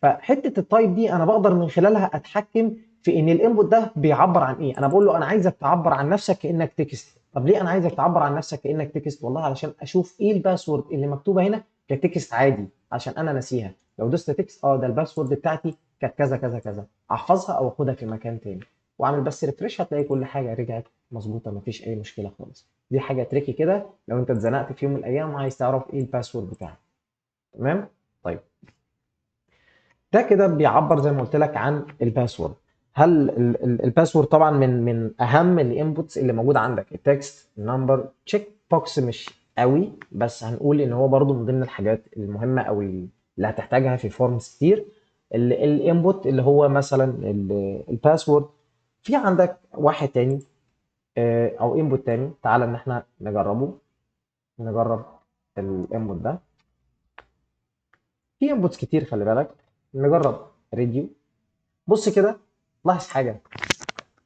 فحته التايب دي انا بقدر من خلالها اتحكم في ان الانبوت ده بيعبر عن ايه. انا بقول له انا عايزك تعبر عن نفسك كانك تكست. طب ليه انا عايزك تعبر عن نفسك كانك تكست؟ والله علشان اشوف ايه الباسورد اللي مكتوبه هنا كتكست عادي، عشان انا ناسيها. لو دوست تكست ده الباسورد بتاعتي كانت كذا كذا كذا، احفظها او اخدها في مكان تاني واعمل بس ريفرش، هتلاقي كل حاجه رجعت مظبوطه، مفيش اي مشكله خالص. دي حاجه تريكي كده لو انت اتزنقت في يوم من الايام وعايز تعرف ايه الباسورد بتاعك. تمام. طيب ده كده بيعبر زي ما قلت لك عن الباسورد. هل الباسورد طبعا من اهم الانبوتس اللي موجود عندك، التكست، النمبر، تشيك بوكس مش قوي بس هنقول ان هو برضو من ضمن الحاجات المهمه او اللي هتحتاجها في فورمز كتير. الانبوت اللي هو مثلا الباسورد. في عندك واحد تاني او انبوت تاني، تعالى ان احنا نجرب الانبوت ده. في انبوتس كتير خلي بالك، نجرب راديو. بص كده لاحظ حاجه،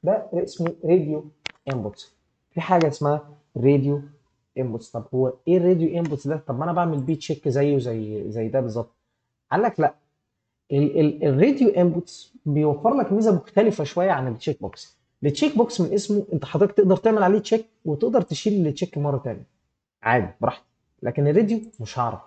ده اسمه راديو انبوتس. في حاجه اسمها راديو انبوتس. طب هو ايه الراديو انبوتس ده؟ طب ما انا بعمل بيه تشيك زيه زي ده بالظبط. قال لك لا، الراديو انبوتس بيوفر لك ميزه مختلفه شويه عن التشيك بوكس. التشيك بوكس من اسمه انت حضرتك تقدر تعمل عليه تشيك وتقدر تشيل التشيك مره ثانيه عادي براحتك، لكن الراديو مش هعرف.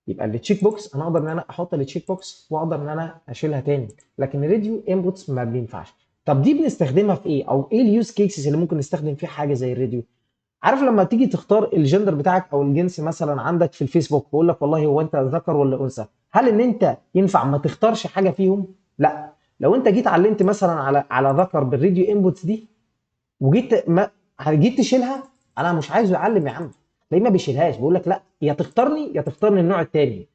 يبقى التشيك بوكس انا اقدر ان انا احط التشيك بوكس واقدر ان انا اشيلها تاني، لكن الراديو انبوتس ما بينفعش. طب دي بنستخدمها في ايه، او ايه اليوز كيسز اللي ممكن نستخدم فيه حاجه زي الراديو؟ عارف لما تيجي تختار الجندر بتاعك او الجنس مثلا عندك في الفيسبوك، بيقول لك والله هو انت ذكر ولا انثى، هل ان انت ينفع ما تختارش حاجه فيهم؟ لا. لو انت جيت علمت مثلا على ذكر بالراديو انبوتس دي وجيت ما جيت تشيلها، انا مش عايزه يعلم يا عم، تلاقيه ما بيشيلهاش، بيقول لك لا يا تختارني يا تختارني النوع الثاني،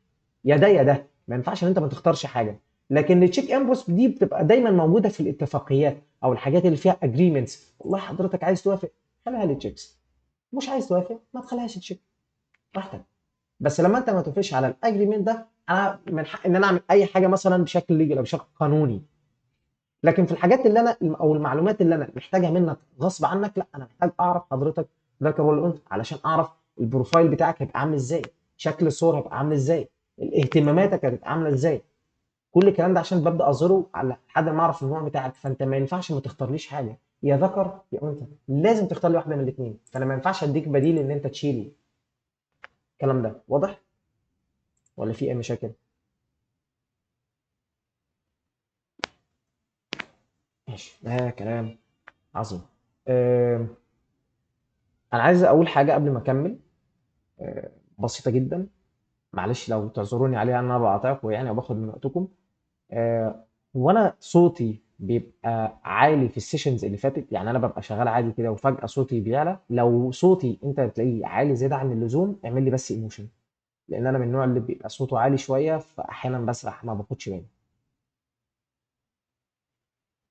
يا ده يا ده، ما ينفعش ان انت ما تختارش حاجه. لكن التشيك انبوس دي بتبقى دايما موجوده في الاتفاقيات او الحاجات اللي فيها اجريمنتس. والله حضرتك عايز توافق خليها للتشيكس، مش عايز توافق ما تخليهاش تشيك براحتك. بس لما انت ما توافقش على الاجريمنت ده، انا من حق ان انا اعمل اي حاجه مثلا بشكل ليجل او بشكل قانوني. لكن في الحاجات اللي انا او المعلومات اللي انا محتاجها منك غصب عنك، لا انا محتاج اعرف حضرتك ذكر ولا انثى علشان اعرف البروفايل بتاعك هيبقى عامل ازاي، شكل الصور هيبقى عامل ازاي، اهتماماتك هتبقى عامله ازاي. كل الكلام ده عشان ببدا اظهره على لحد ما اعرف النوع بتاعك. فانت ما ينفعش ما تختارليش حاجه، يا ذكر يا انثى، لازم تختار لي واحده من الاثنين. فانا ما ينفعش اديك بديل ان انت تشيله. الكلام ده واضح ولا في اي مشاكل؟ ماشي، ده كلام عظيم. أه انا عايز اقول حاجه قبل ما اكمل، بسيطه جدا، معلش لو تعذروني عليها ان انا بقاطعكم يعني وباخد من وقتكم. وانا صوتي بيبقى عالي في السيشنز اللي فاتت، يعني انا ببقى شغال عادي كده وفجأة صوتي بيعلى. لو صوتي انت بتلاقيه عالي زيادة عن اللزوم اعمل لي بس ايموشن، لان انا من النوع اللي بيبقى صوته عالي شوية فاحيانا بسرح ما باخدش بالي.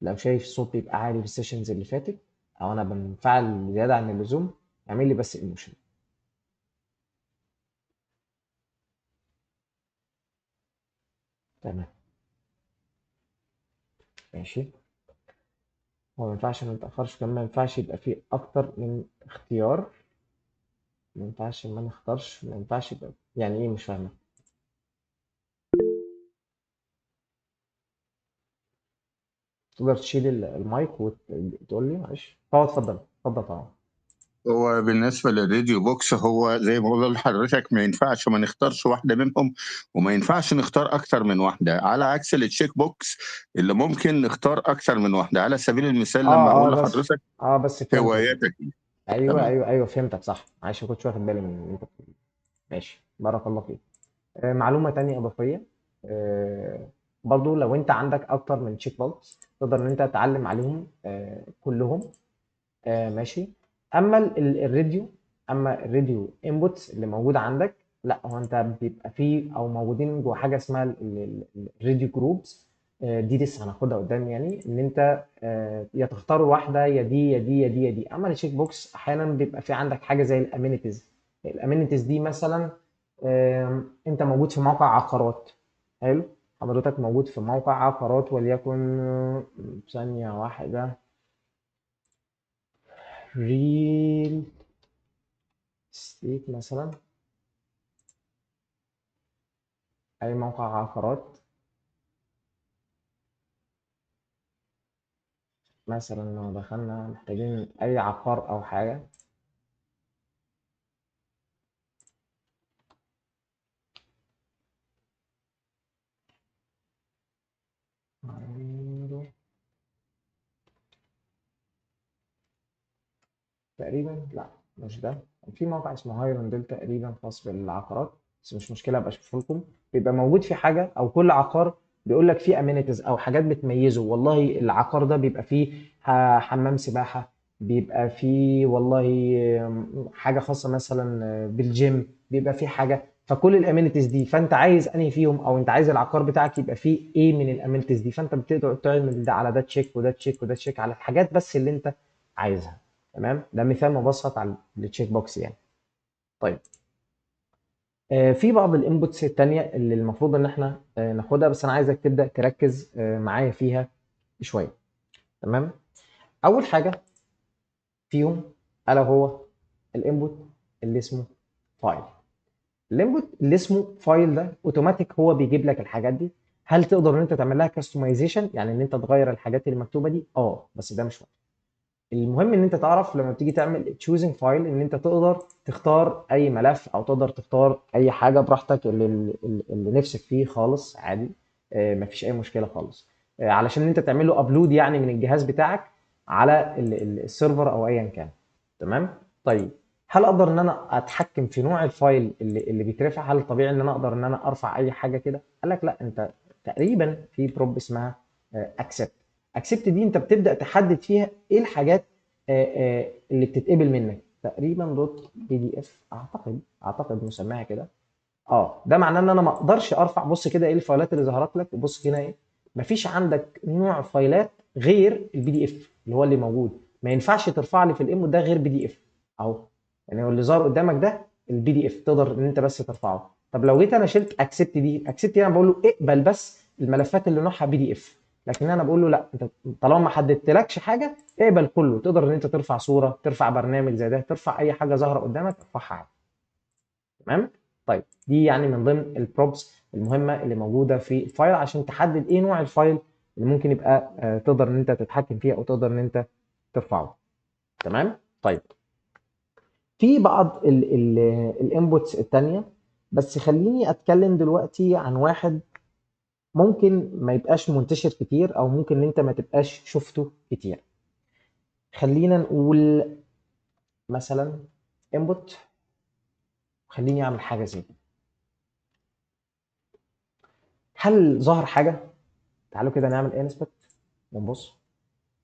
لو شايف الصوت بيبقى عالي في السيشنز اللي فاتت او انا بنفعل زيادة عن اللزوم اعمل لي بس ايموشن. تمام. ماشي. هو ما ينفعش ما نتأخرش، كمان ما ينفعش يبقى فيه اكتر من اختيار. ما ينفعش ما نختارش، ما ينفعش يبقى يعني ايه؟ مش فاهمة. تقدر تشيل المايك وتقول لي معلش؟ اتفضل اتفضل طبعا. هو بالنسبة للراديو بوكس، هو زي ما بقول لحضرتك ما ينفعش ما نختارش واحدة منهم، وما ينفعش نختار أكتر من واحدة، على عكس التشيك بوكس اللي ممكن نختار أكتر من واحدة. على سبيل المثال لما أقول بس لحضرتك بس فهمتك. هواياتك إيه؟ ايوه تمام. ايوه ايوه فهمتك صح، معلش ما كنتش واخد بالي من اللي انت بتقوله. ماشي، بارك الله فيك. معلومه تانية اضافيه، آه، برضو لو انت عندك اكتر من تشيك بوكس تقدر ان انت تعلم عليهم كلهم. ماشي. اما الراديو، اما الراديو انبوتس اللي موجود عندك، لا هو انت بيبقى فيه او موجودين جوه حاجه اسمها الراديو جروبس. دي لسه هناخدها قدام، يعني ان انت يا تختار واحده، يا دي يا دي يا دي يا دي. اما التشيك بوكس احيانا بيبقى في عندك حاجه زي الامينيتيز. الامينيتيز دي مثلا انت موجود في موقع عقارات. حلو. حضرتك موجود في موقع عقارات وليكن ثانيه واحده، ريل ستيت مثلا، اي موقع عقارات. مثلا لو دخلنا محتاجين اي عقار او حاجه، تقريبا لا مش ده. في موقع اسمه هايرون تقريبا خاص بالعقارات، بس مش مشكله ابقى اشوفه لكم. بيبقى موجود في حاجه، او كل عقار بيقول لك فيه امينيتيز او حاجات بتميزه. والله العقار ده بيبقى فيه حمام سباحه، بيبقى فيه والله حاجه خاصه مثلا بالجيم، بيبقى فيه حاجه. فكل الامينيتيز دي فانت عايز انهي فيهم، او انت عايز العقار بتاعك يبقى فيه ايه من الامينيتيز دي، فانت بتقدر تعمل ده على ده تشيك وده تشيك وده تشيك على الحاجات بس اللي انت عايزها. تمام، ده مثال مبسط على التشيك بوكس يعني. طيب في بعض الانبوتس التانية اللي المفروض ان احنا ناخدها، بس انا عايزك تبدا تركز معايا فيها شويه. تمام. اول حاجه فيهم الا هو الانبوت اللي اسمه فايل. الانبوت اللي اسمه فايل ده اوتوماتيك هو بيجيب لك الحاجات دي. هل تقدر ان انت تعمل لها كاستمايزيشن، يعني ان انت تغير الحاجات اللي مكتوبه دي؟ بس ده مش وقت. المهم ان انت تعرف لما بتيجي تعمل تشوزنج فايل ان انت تقدر تختار اي ملف، او تقدر تختار اي حاجه براحتك، اللي نفسك فيه خالص عادي. مفيش اي مشكله خالص. علشان انت تعمل له ابلود يعني من الجهاز بتاعك على السيرفر او ايا كان. تمام. طيب هل اقدر ان انا اتحكم في نوع الفايل اللي بيترفع؟ هل طبيعي ان انا اقدر ان انا ارفع اي حاجه كده؟ قال لك لا، انت تقريبا في بروب اسمها اكسبت. اكسبت دي انت بتبدا تحدد فيها ايه الحاجات اللي بتتقبل منك. تقريبا دوت بي دي اف، اعتقد مسماها كده. ده معناه ان انا ما اقدرش ارفع. بص كده ايه الفايلات اللي ظهرت لك، وبص هنا ايه. مفيش عندك نوع فايلات غير البي دي اف اللي هو اللي موجود. ما ينفعش ترفع لي في الام ده غير بي دي اف اهو. يعني هو اللي ظهر قدامك ده البي دي اف، تقدر ان انت بس ترفعه. طب لو جيت انا شلت اكسبت دي، اكسبت انا بقول له اقبل بس الملفات اللي نوعها بي دي اف. لكن انا بقول له لا، انت طالما ما حددتلكش حاجه اقبل كله. تقدر ان انت ترفع صوره، ترفع برنامج زي ده، ترفع اي حاجه ظاهره قدامك ارفعها عادي. تمام. طيب دي يعني من ضمن البروبس المهمه اللي موجوده في الفايل، عشان تحدد ايه نوع الفايل اللي ممكن يبقى تقدر ان انت تتحكم فيه او تقدر ان انت ترفعه. تمام. طيب في بعض الانبوتس التانية، بس خليني اتكلم دلوقتي عن واحد ممكن ما يبقاش منتشر كتير، او ممكن ان انت ما تبقاش شفته كتير. خلينا نقول مثلا انبوت، خليني اعمل حاجه زي كده. هل ظهر حاجه؟ تعالوا كده نعمل انسبكت ونبص.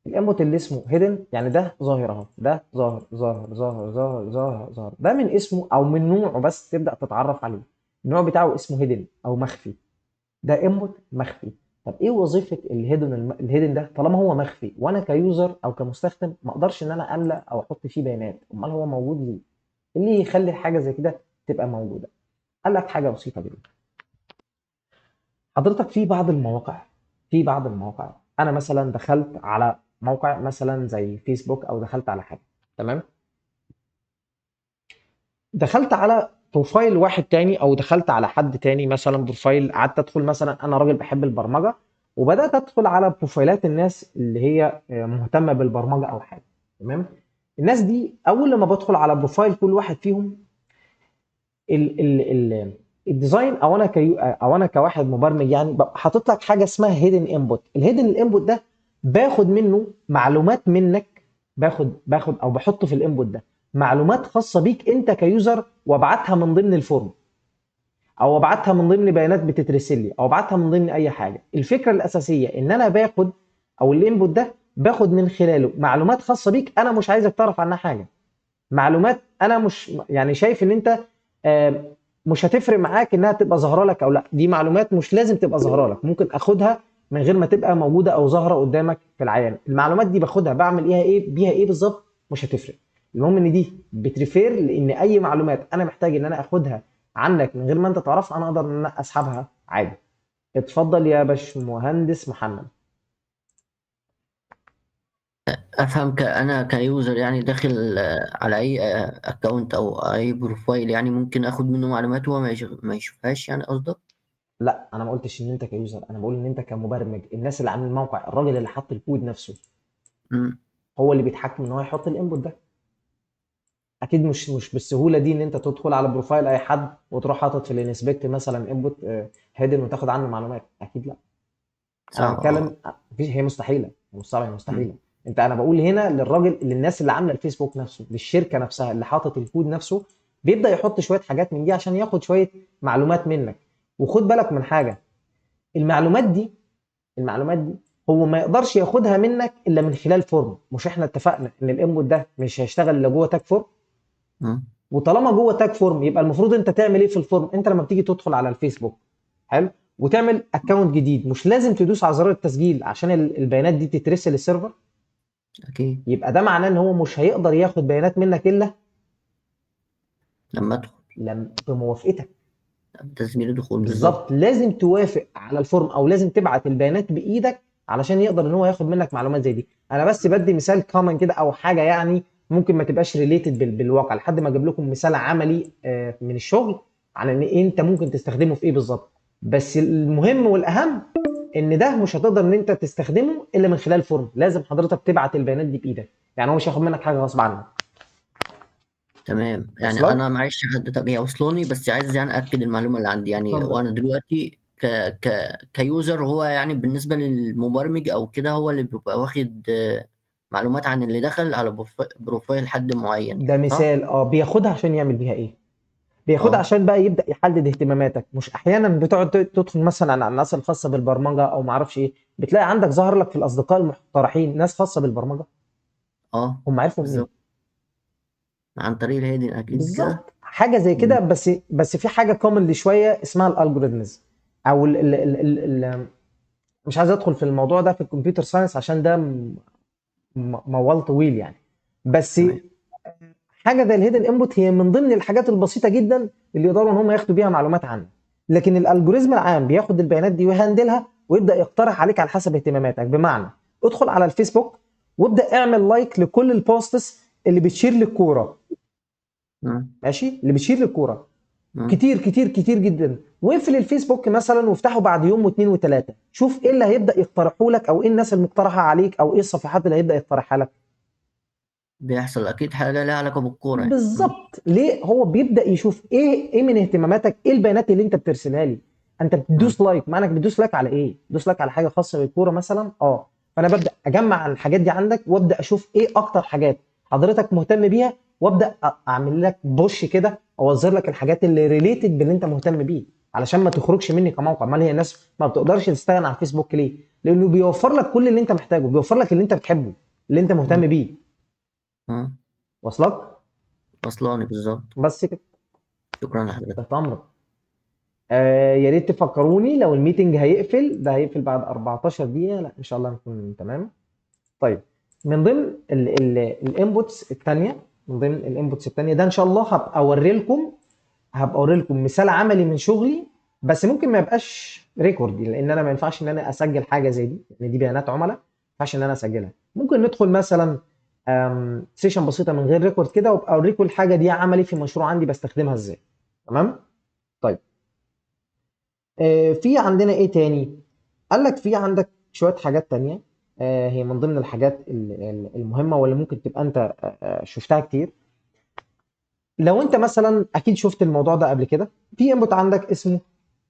الانبوت اللي اسمه هيدن، يعني ده ظاهر اهو، ده ظاهر. ده من اسمه او من نوعه بس تبدا تتعرف عليه. النوع بتاعه اسمه هيدن او مخفي. ده انبوت مخفي. طب ايه وظيفه الهيدن ده طالما هو مخفي، وانا كيوزر او كمستخدم ما اقدرش ان انا املى او احط فيه بيانات؟ امال هو موجود ليه؟ إيه اللي يخلي حاجه زي كده تبقى موجوده؟ قال لك حاجه بسيطه جدا. حضرتك في بعض المواقع انا مثلا دخلت على موقع مثلا زي فيسبوك، او دخلت على حاجه. تمام. دخلت على بروفايل واحد تاني، او دخلت على حد تاني مثلا بروفايل. قعدت ادخل مثلا، انا راجل بحب البرمجه، وبدات ادخل على بروفايلات الناس اللي هي مهتمه بالبرمجه او حاجه. تمام. الناس دي اول لما بدخل على بروفايل كل واحد فيهم، ال ال ال الديزاين، او انا كواحد مبرمج يعني ببقى حاطط لك حاجه اسمها هيدن انبوت. الهيدن الانبوت ده باخد منه معلومات منك، باخد او بحطه في الانبوت ده معلومات خاصه بيك انت كيوزر وابعتها من ضمن الفورم، او ابعتها من ضمن بيانات بتترسل لي، او ابعتها من ضمن اي حاجه. الفكره الاساسيه ان انا باخد، او الانبوت ده باخد من خلاله معلومات خاصه بيك انا مش عايزك تعرف عنها حاجه. معلومات انا مش يعني شايف ان انت آه، مش هتفرق معاك انها تبقى ظاهره لك او لا. دي معلومات مش لازم تبقى ظاهره لك، ممكن اخدها من غير ما تبقى موجوده او ظاهره قدامك في العيان. المعلومات دي باخدها بعمل بيها ايه بالظبط مش هتفرق. المهم ان دي بتريفير لان اي معلومات انا محتاج ان انا اخدها عنك من غير ما انت تعرفها انا اقدر ان انا اسحبها عادي. اتفضل يا باشمهندس محمد. افهم انا كيوزر يعني داخل على اي اكونت او اي بروفايل، يعني ممكن اخد منه معلومات وهو ما يشوفهاش، يعني قصدك؟ لا انا ما قلتش ان انت كيوزر، انا بقول ان انت كمبرمج، الناس اللي عامل الموقع، الراجل اللي حط الكود نفسه مم. هو اللي بيتحكم ان هو يحط الانبوت ده. اكيد مش بالسهوله دي ان انت تدخل على بروفايل اي حد وتروح حاطط في الانسبكت مثلا انبوت هيدن وتاخد عنه معلومات، اكيد لا. انا صعب بتكلم هي مستحيله، مش صعبه، هي مم. مستحيله. انا بقول هنا للراجل، للناس اللي عامله الفيسبوك نفسه، للشركه نفسها اللي حاطط الكود نفسه، بيبدا يحط شويه حاجات من دي عشان ياخد شويه معلومات منك. وخد بالك من حاجه، المعلومات دي المعلومات دي هو ما يقدرش ياخدها منك الا من خلال فورم. مش احنا اتفقنا ان الانبوت ده مش هيشتغل الا جوه تاج فورم؟ مم. وطالما جوه تاج فورم يبقى المفروض انت تعمل ايه في الفورم؟ انت لما بتيجي تدخل على الفيسبوك، حلو، وتعمل اكونت جديد، مش لازم تدوس على زرار التسجيل عشان البيانات دي تترسل للسيرفر؟ اكيد يبقى ده معناه ان هو مش هيقدر ياخد بيانات منك الا لما ادخل بموافقتك. تسجيل دخول بالظبط. بالظبط، لازم توافق على الفورم او لازم تبعت البيانات بايدك علشان يقدر ان هو ياخد منك معلومات زي دي. انا بس بدي مثال كومن كده او حاجه يعني ممكن ما تبقاش ريليتد بالواقع، لحد ما اجيب لكم مثال عملي من الشغل عن ان انت ممكن تستخدمه في ايه بالظبط. بس المهم والاهم ان ده مش هتقدر ان انت تستخدمه الا من خلال فورم، لازم حضرتك تبعت البيانات دي بايدك، يعني هو مش هياخد منك حاجه غصب عنك. تمام، يعني واصلك؟ انا معلش حد هي وصلوني، بس عايز يعني اكد المعلومه اللي عندي. يعني اتفضل. وانا دلوقتي كيوزر، هو يعني بالنسبه للمبرمج او كده هو اللي بيبقى واخد معلومات عن اللي دخل على بروفايل حد معين، ده يعني صح؟ مثال بياخدها عشان يعمل بيها ايه؟ بياخدها اه. عشان بقى يبدا يحدد اهتماماتك. مش احيانا بتقعد تدخل مثلا على الناس الخاصه بالبرمجه او ما اعرفش ايه، بتلاقي عندك ظهر لك في الاصدقاء المقترحين ناس خاصه بالبرمجه؟ اه هم عرفوا منين؟ بالظبط، عن طريق الهيدن اكيد كده. بالظبط، حاجه زي كده. مم. بس في حاجه كومنلي شويه اسمها الالجوريزمز، او ال مش عايز ادخل في الموضوع ده في الكمبيوتر ساينس عشان ده موال طويل يعني. بس تمام. حاجه زي الهيدن انبوت هي من ضمن الحاجات البسيطه جدا اللي يقدروا ان هم ياخدوا بيها معلومات عنك. لكن الالجوريزم العام بياخد البيانات دي ويهندلها ويبدا يقترح عليك على حسب اهتماماتك. بمعنى ادخل على الفيسبوك وابدا اعمل لايك لكل البوستس اللي بتشير للكوره، مم. ماشي، اللي بتشير للكوره مم. كتير كتير كتير جدا. واقفل الفيسبوك مثلا وافتحه بعد يوم واثنين وثلاثه، شوف ايه اللي هيبدا يقترحوا لك، او ايه الناس المقترحه عليك، او ايه الصفحات اللي هيبدا يقترحها لك. بيحصل اكيد حاجه لها علاقه بالكوره يعني. مم. بالظبط، ليه؟ هو بيبدا يشوف ايه من اهتماماتك، ايه البيانات اللي انت بترسلها لي. انت مم. بتدوس لايك، معنى بتدوس لايك على ايه؟ بتدوس لايك على حاجه خاصه بالكوره مثلا، فانا ببدا اجمع الحاجات دي عندك وابدا اشوف ايه اكتر حاجات حضرتك مهتم بيها، وابدا اعمل لك بوش كده، اوزر لك الحاجات اللي ريليتد باللي انت مهتم بيه، علشان ما تخرجش مني كموقع. امال هي الناس ما بتقدرش تستغنى عن الفيسبوك ليه؟ لانه بيوفر لك كل اللي انت محتاجه، بيوفر لك اللي انت بتحبه، اللي انت مهتم مم. بيه. مم. واصلك؟ وصلاني بالظبط. بس كده. شكرا لحضرتك. تحت امرك. يا ريت تفكروني لو الميتنج هيقفل، ده هيقفل بعد 14 دقيقة، لا ان شاء الله نكون تمام. طيب، من ضمن الانبوتس الثانية، من ضمن الانبوتس الثانية ده ان شاء الله هبقى اوري لكم مثال عملي من شغلي. بس ممكن ما يبقاش ريكورد، لان انا ما ينفعش ان انا اسجل حاجة زي دي، لان دي بيانات عملاء، ما ينفعش ان انا اسجلها. ممكن ندخل مثلا سيشن بسيطة من غير ريكورد كده، وابقى اوريكم الحاجة دي عملي في مشروع عندي بستخدمها ازاي. تمام؟ طيب، في عندنا ايه تاني؟ قال لك في عندك شوية حاجات تانية، هي من ضمن الحاجات المهمة واللي ممكن تبقى انت شفتها كتير. لو انت مثلا اكيد شفت الموضوع ده قبل كده، في انبوت عندك اسمه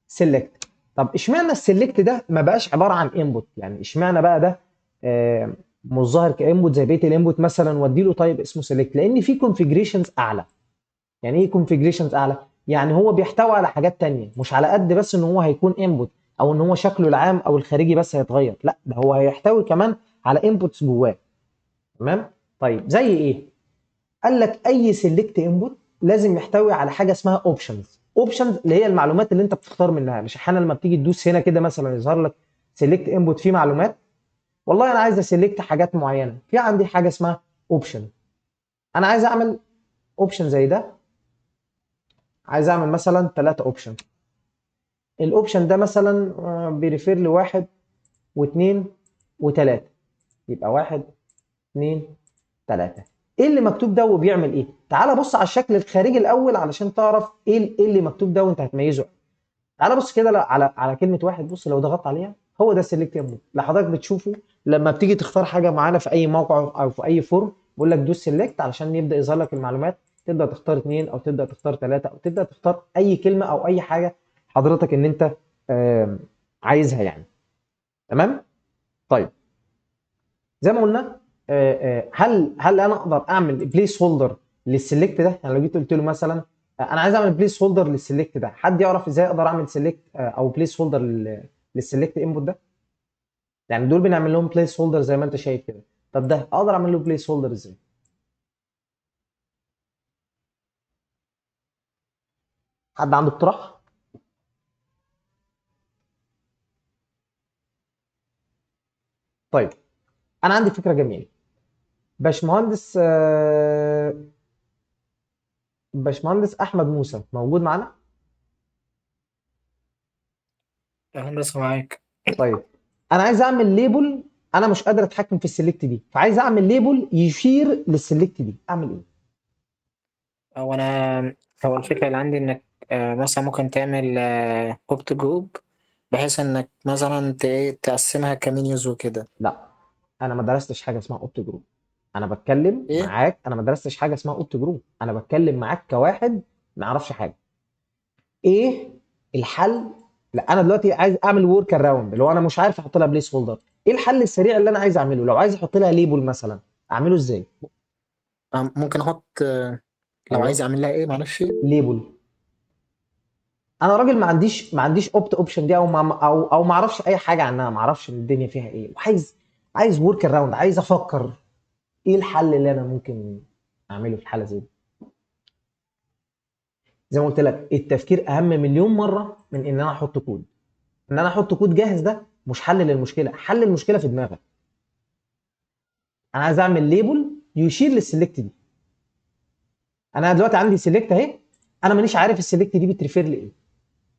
سيلكت. طب اشمعنى السيلكت ده ما بقاش عبارة عن انبوت؟ يعني اشمعنى بقى ده مش ظاهر كانبوت زي بقيه الانبوت مثلا، وادي له تايب اسمه سيلكت، لان في كونفيجريشنز اعلى. يعني ايه كونفيجريشنز اعلى؟ يعني هو بيحتوي على حاجات تانية، مش على قد بس ان هو هيكون انبوت او ان هو شكله العام او الخارجي بس هيتغير، لا ده هو هيحتوي كمان على انبوتس جواه. تمام. طيب زي ايه؟ قال لك اي سيلكت انبوت لازم يحتوي على حاجه اسمها اوبشنز. اوبشنز اللي هي المعلومات اللي انت بتختار منها. مش احيانا لما بتيجي تدوس هنا كده مثلا يظهر لك سيلكت انبوت فيه معلومات، والله انا عايز اسيلكت حاجات معينه، في عندي حاجه اسمها اوبشن. انا عايز اعمل اوبشن زي ده، عايز اعمل مثلا 3 اوبشن. الاوبشن ده مثلا بيريفير لواحد واثنين وثلاثه، يبقى واحد اثنين ثلاثه. ايه اللي مكتوب ده وبيعمل ايه؟ تعال بص على الشكل الخارجي الاول علشان تعرف ايه اللي مكتوب ده وانت هتميزه. تعال بص كده على كلمه واحد، بص لو ضغطت عليها هو ده السلكت انبوت اللي حضرتك بتشوفه لما بتيجي تختار حاجه معينه في اي موقع او في اي فورم، بيقول لك دوس سيلكت علشان يبدا يظهر لك المعلومات. تبدا تختار اثنين او تبدا تختار ثلاثه او تبدا تختار اي كلمه او اي حاجه حضرتك ان انت عايزها يعني. تمام. طيب زي ما قلنا هل انا اقدر اعمل بليس هولدر للسلكت ده؟ يعني لو جيت قلت له مثلا انا عايز اعمل بليس هولدر للسلكت ده، حد يعرف ازاي اقدر اعمل سلكت او بليس هولدر للسلكت انبوت ده؟ يعني دول بنعمل لهم بليس هولدر زي ما انت شايف كده. طب ده اقدر اعمل له بليس هولدر ازاي؟ حد عنده اقتراح؟ طيب انا عندي فكره جميله. باشمهندس باشمهندس احمد موسى موجود معانا؟ هندسة معاك. طيب انا عايز اعمل ليبل، انا مش قادر اتحكم في السلكت دي، فعايز اعمل ليبل يشير للسلكت دي، اعمل ايه؟ هو أنا هو الفكرة اللي عندي إنك مثلا ممكن تعمل اوبت جروب، بحيث إنك مثلا تقسمها كمنيوز وكده. لا انا ما درستش حاجه اسمها اوبت جروب. انا بتكلم إيه؟ معاك، انا ما درستش حاجه اسمها اوبت جروب، انا بتكلم معاك كواحد ما يعرفش حاجه. ايه الحل؟ لا انا دلوقتي عايز اعمل ورك اراوند، اللي هو انا مش عارف احط لها بليس هولدر. ايه الحل السريع اللي انا عايز اعمله؟ لو عايز احط لها ليبل مثلا اعمله ازاي؟ ممكن أحط لو عايز ايوه أعمل لها إيه معلش. ليبل. انا راجل ما عنديش اوبت اوبشن دي، او ما اعرفش اي حاجه عنها، ما اعرفش الدنيا فيها ايه، وعايز ورك اراوند، عايز افكر ايه الحل اللي انا ممكن اعمله في الحاله زي دي. زي ما قلت لك التفكير اهم مليون مره من ان انا احط كود. ان انا احط كود جاهز ده مش حل للمشكله، حل المشكله في دماغك. انا عايز اعمل ليبل يشير للسلكت دي. انا دلوقتي عندي سلكت اهي، انا مانيش عارف السلكت دي بتريفير لايه.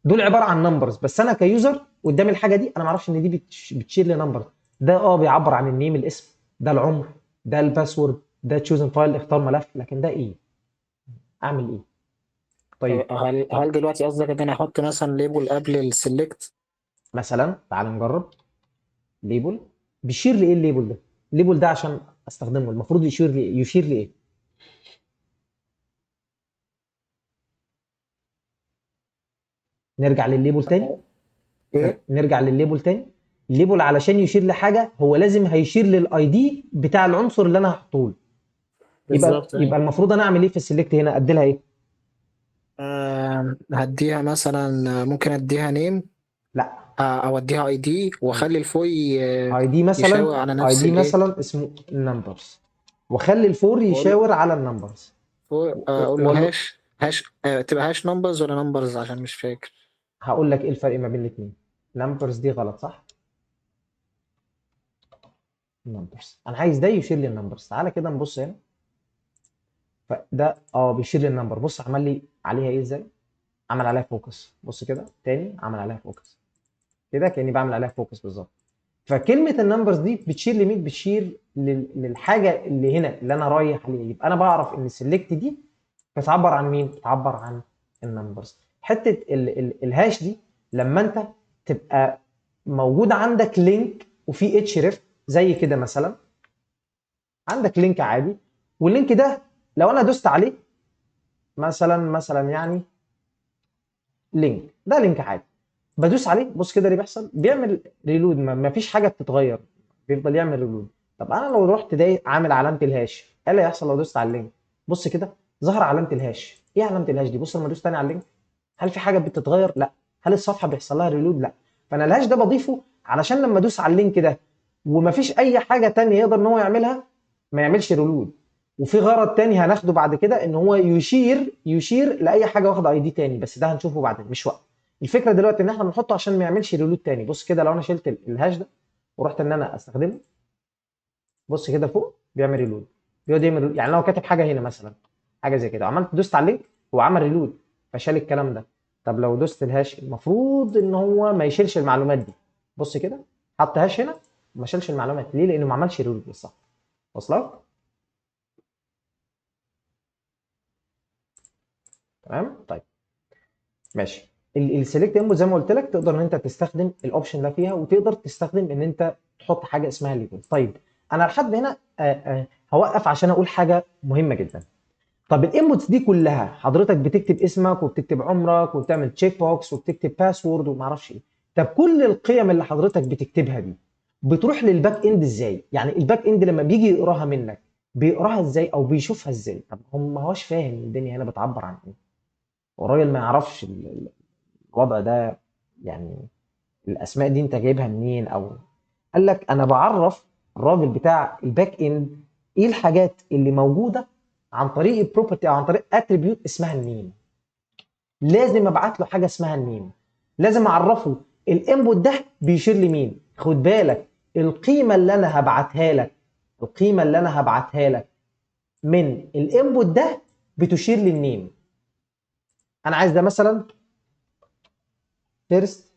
دول عباره عن نمبرز، بس انا كيوزر قدام الحاجه دي انا ما اعرفش ان دي بتشير لنمبر. ده بيعبر عن النيم الاسم، ده العمر، ده الباسورد، ده تشوزن فايل اختار ملف، لكن ده ايه؟ اعمل ايه؟ طيب هل دلوقتي قصدك إن أنا أحط مثلا ليبل قبل السلكت؟ مثلا تعال نجرب. ليبل بيشير لايه الليبل ده؟ الليبل ده عشان استخدمه المفروض يشير لايه؟ نرجع للليبل تاني. إيه؟ نرجع للليبل تاني. الليبل علشان يشير لحاجه هو لازم هيشير للاي دي بتاع العنصر اللي انا هحطه له. يبقى بالظبط يبقى أيوة. المفروض انا اعمل ايه في السلكت هنا؟ ادي لها ايه؟ هديها مثلا ممكن أديها نيم، لا أو أديها أي دي وأخلي الفوي اي دي يشاور مثلا، على اي نفس دي الإيه. مثلا اسمه النمبرز، وخلي الفور وأقول له يشاور على النمبرز. أقول له واقول له هاش تبقى هاش نمبرز ولا نمبرز عشان مش فاكر. هقول لك ايه الفرق ما بين الاثنين. نمبرز دي غلط صح؟ النمبرز انا عايز ده يشير لي النمبرز. تعالى كده نبص هنا. فده بيشير لي النمبر. بص عمل لي عليها ايه ازاي؟ عمل عليها فوكس. بص كده تاني عمل عليها فوكس، كده كاني بعمل عليها فوكس بالظبط. فكلمه النمبرز دي بتشير لمين؟ بتشير للحاجه اللي هنا اللي انا رايح عليها. يبقى انا بعرف ان السلكت دي بتعبر عن مين؟ بتعبر عن النمبرز. حته الهاش دي لما انت تبقى موجود عندك لينك وفي اتش ريف زي كده مثلا، عندك لينك عادي، واللينك ده لو انا دوست عليه مثلا يعني لينك، ده لينك عادي، بدوس عليه بص كده اللي بيحصل، بيعمل ريلود، ما فيش حاجه بتتغير، بيفضل يعمل ريلود. طب انا لو رحت عامل علامه الهاش، ايه اللي هيحصل لو دوست على اللينك؟ بص كده ظهر علامه الهاش. ايه علامه الهاش دي؟ بص لما ادوس تاني على اللينك، هل في حاجه بتتغير؟ لا. هل الصفحه بيحصل لها ريلود؟ لا. فانا الهاش ده بضيفه علشان لما ادوس على اللينك ده ومفيش اي حاجه تانية يقدر ان هو يعملها، ما يعملش ريلود. وفي غرض تاني هناخده بعد كده، ان هو يشير لاي حاجه واخد اي دي تاني، بس ده هنشوفه بعدين مش وقت. الفكره دلوقتي ان احنا بنحطه عشان ما يعملش ريلود تاني. بص كده لو انا شلت الهاش ده ورحت ان انا استخدمه، بص كده فوق بيعمل ريلود. بيقعد يعمل ريلود. يعني لو كاتب حاجه هنا مثلا، حاجه زي كده، وعملت دوست على اللينك هو عمل ريلود فشال الكلام ده. طب لو دوست الهاش المفروض ان هو ما يشيلش المعلومات دي. بص كده حط هاش هنا وما شالش المعلومات. ليه؟ لانه ما عملش ريلود بالظبط. واصلك؟ تمام. طيب ماشي. السيلكت انبوت زي ما قلت لك تقدر ان انت تستخدم الاوبشن ده فيها، وتقدر تستخدم ان انت تحط حاجه اسمها ليبل. طيب انا لحد هنا هوقف عشان اقول حاجه مهمه جدا. طب الانبوتس دي كلها حضرتك بتكتب اسمك وبتكتب عمرك وبتعمل تشيك بوكس وبتكتب باسورد وما اعرفش ايه. طب كل القيم اللي حضرتك بتكتبها دي بتروح للباك اند ازاي؟ يعني الباك اند لما بيجي يقراها منك بيقراها ازاي او بيشوفها ازاي؟ طب هو ما هوش فاهم الدنيا هنا بتعبر عن ايه. والراجل ما يعرفش الوضع ده، يعني الاسماء دي انت جايبها منين؟ او قال لك انا بعرف الراجل بتاع الباك اند ايه الحاجات اللي موجوده عن طريق البروبرتي او عن طريق اتريبيوت اسمها النيم. لازم ابعت له حاجه اسمها النيم، لازم اعرفه الانبوت ده بيشير لمين. خد بالك القيمه اللي انا هبعتها لك، القيمه اللي انا هبعتها لك من الانبوت ده بتشير للنيم. انا عايز ده مثلا فيرست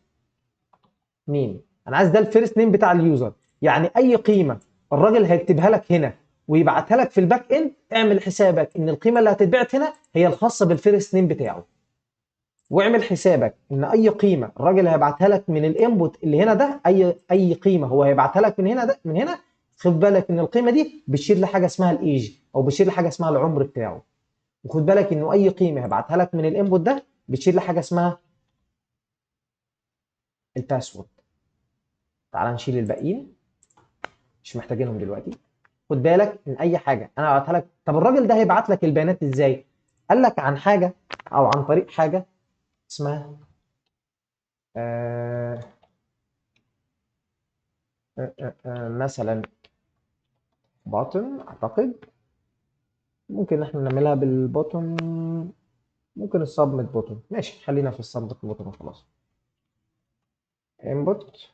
نيم، انا عايز ده الفيرست نيم بتاع اليوزر. يعني اي قيمه الراجل هيكتبها لك هنا ويبعتها لك في الباك اند، اعمل حسابك ان القيمه اللي هتتبعت هنا هي الخاصه بالفيرست نيم بتاعه. واعمل حسابك ان اي قيمه الراجل هيبعتها لك من الانبوت اللي هنا ده، اي قيمه هو هيبعتها لك من هنا ده من هنا، خد بالك ان القيمه دي بتشير لحاجه اسمها الايج او بتشير لحاجه اسمها العمر بتاعه. وخد بالك انه اي قيمه هيبعتها لك من الانبوت ده بتشير لحاجه اسمها الباسورد. تعال نشيل الباقيين مش محتاجينهم دلوقتي. خد بالك من اي حاجه انا هبعتها لك. طب الراجل ده هيبعت لك البيانات ازاي؟ قال لك عن حاجه او عن طريق حاجه اسمها مثلا بوتن. اعتقد ممكن احنا نعملها بالبوتن، ممكن السبمت بوتن. ماشي خلينا في السبمت بوتن وخلاص. انبوت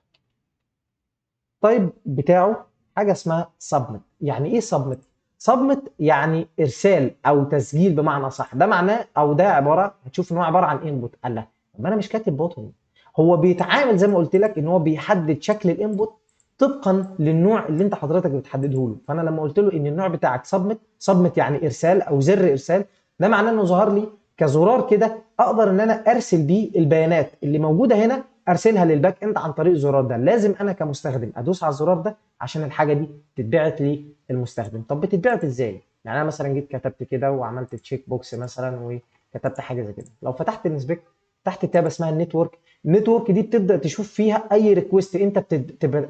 طيب بتاعه حاجه اسمها سبمت. يعني ايه سبمت؟ سبمت يعني ارسال او تسجيل بمعنى صح. ده معناه او ده عباره، هتشوف ان هو عباره عن انبوت. قال لك طب انا مش كاتب بوتن. هو بيتعامل زي ما قلت لك ان هو بيحدد شكل الانبوت طبقا للنوع اللي انت حضرتك بتحدده له. فانا لما قلت له ان النوع بتاعك سبمت، سبمت يعني ارسال او زر ارسال، ده معناه انه ظهر لي كزرار كده اقدر ان انا ارسل بيه البيانات اللي موجوده هنا، ارسلها للباك اند عن طريق الزرار ده. لازم انا كمستخدم ادوس على الزرار ده عشان الحاجه دي تتبعت للمستخدم. طب بتتبعت ازاي؟ يعني انا مثلا جيت كتبت كده وعملت تشيك بوكس مثلا وكتبت حاجه زي كده. لو فتحت الانسبكت تحت تاب اسمها النتورك، النتورك دي بتبدا تشوف فيها اي ريكوست انت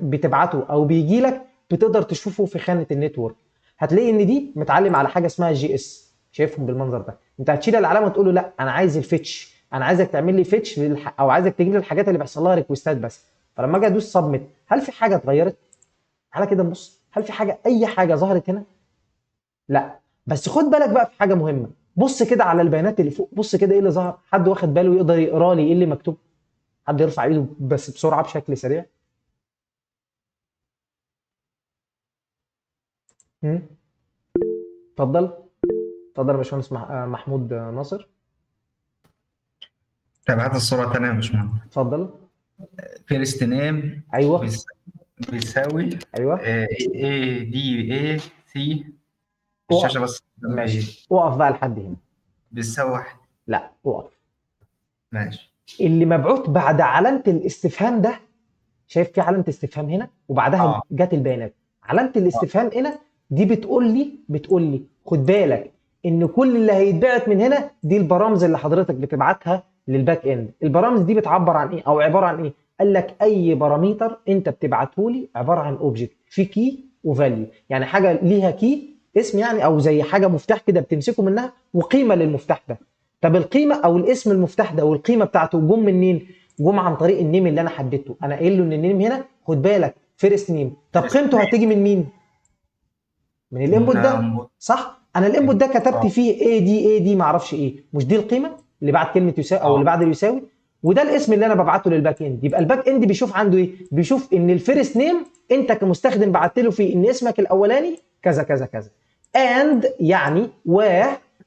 بتبعته او بيجي لك، بتقدر تشوفه في خانه النتورك. هتلاقي ان دي متعلم على حاجه اسمها جي اس. شايفهم بالمنظر ده. انت هتشيل العلامه وتقول له لا انا عايز الفيتش، انا عايزك تعمل لي فيتش او عايزك تجيب لي الحاجات اللي بيحصل لها ريكوستات بس. فلما اجي ادوس سبميت هل في حاجه اتغيرت؟ تعالى كده نبص، هل في حاجه اي حاجه ظهرت هنا؟ لا. بس خد بالك بقى في حاجه مهمه. بص كده على البيانات اللي فوق، بص كده ايه اللي ظهر. حد واخد باله يقدر يقرا لي ايه اللي مكتوب؟ حد يرفع ايده بس بسرعه بشكل سريع. هم؟ اتفضل اتفضل يا باشمهندس محمود ناصر. طب هات الصورة تانية يا باشمهندس. اتفضل. فيرست نيم ايوه بيساوي ايوه. اي دي اي سي. اقف. الشاشة بس ماشي اقف بقى لحد هنا. بيساوي واحد. لا اقف. ماشي. اللي مبعوث بعد علامه الاستفهام ده، شايف في علامه استفهام هنا وبعدها اه جت البيانات. علامه اه الاستفهام هنا دي بتقول لي خد بالك ان كل اللي هيتبعت من هنا دي البرامج اللي حضرتك بتبعتها للباك اند. البرامج دي بتعبر عن ايه او عباره عن ايه؟ قال لك اي باراميتر انت بتبعته لي عباره عن اوبجكت في كي وفاليو، يعني حاجه ليها كي اسم يعني، او زي حاجه مفتاح كده بتمسكه منها، وقيمه للمفتاح ده. طب القيمه او الاسم المفتاح ده والقيمه بتاعته جم منين؟ جم عن طريق النيم اللي انا حددته. انا قايل له ان النيم هنا خد بالك فيرست نيم. طب قيمته هتيجي من مين؟ من الانبوت ده، صح؟ انا الانبوت ده كتبت فيه اي دي ما اعرفش ايه، مش دي القيمه اللي بعد كلمه يساوي او اللي بعد يساوي، وده الاسم اللي انا ببعته للباك اند. يبقى الباك اند بيشوف عنده ايه؟ بيشوف ان الفيرست نيم انت كمستخدم بعت له فيه ان اسمك الاولاني كذا كذا كذا، اند يعني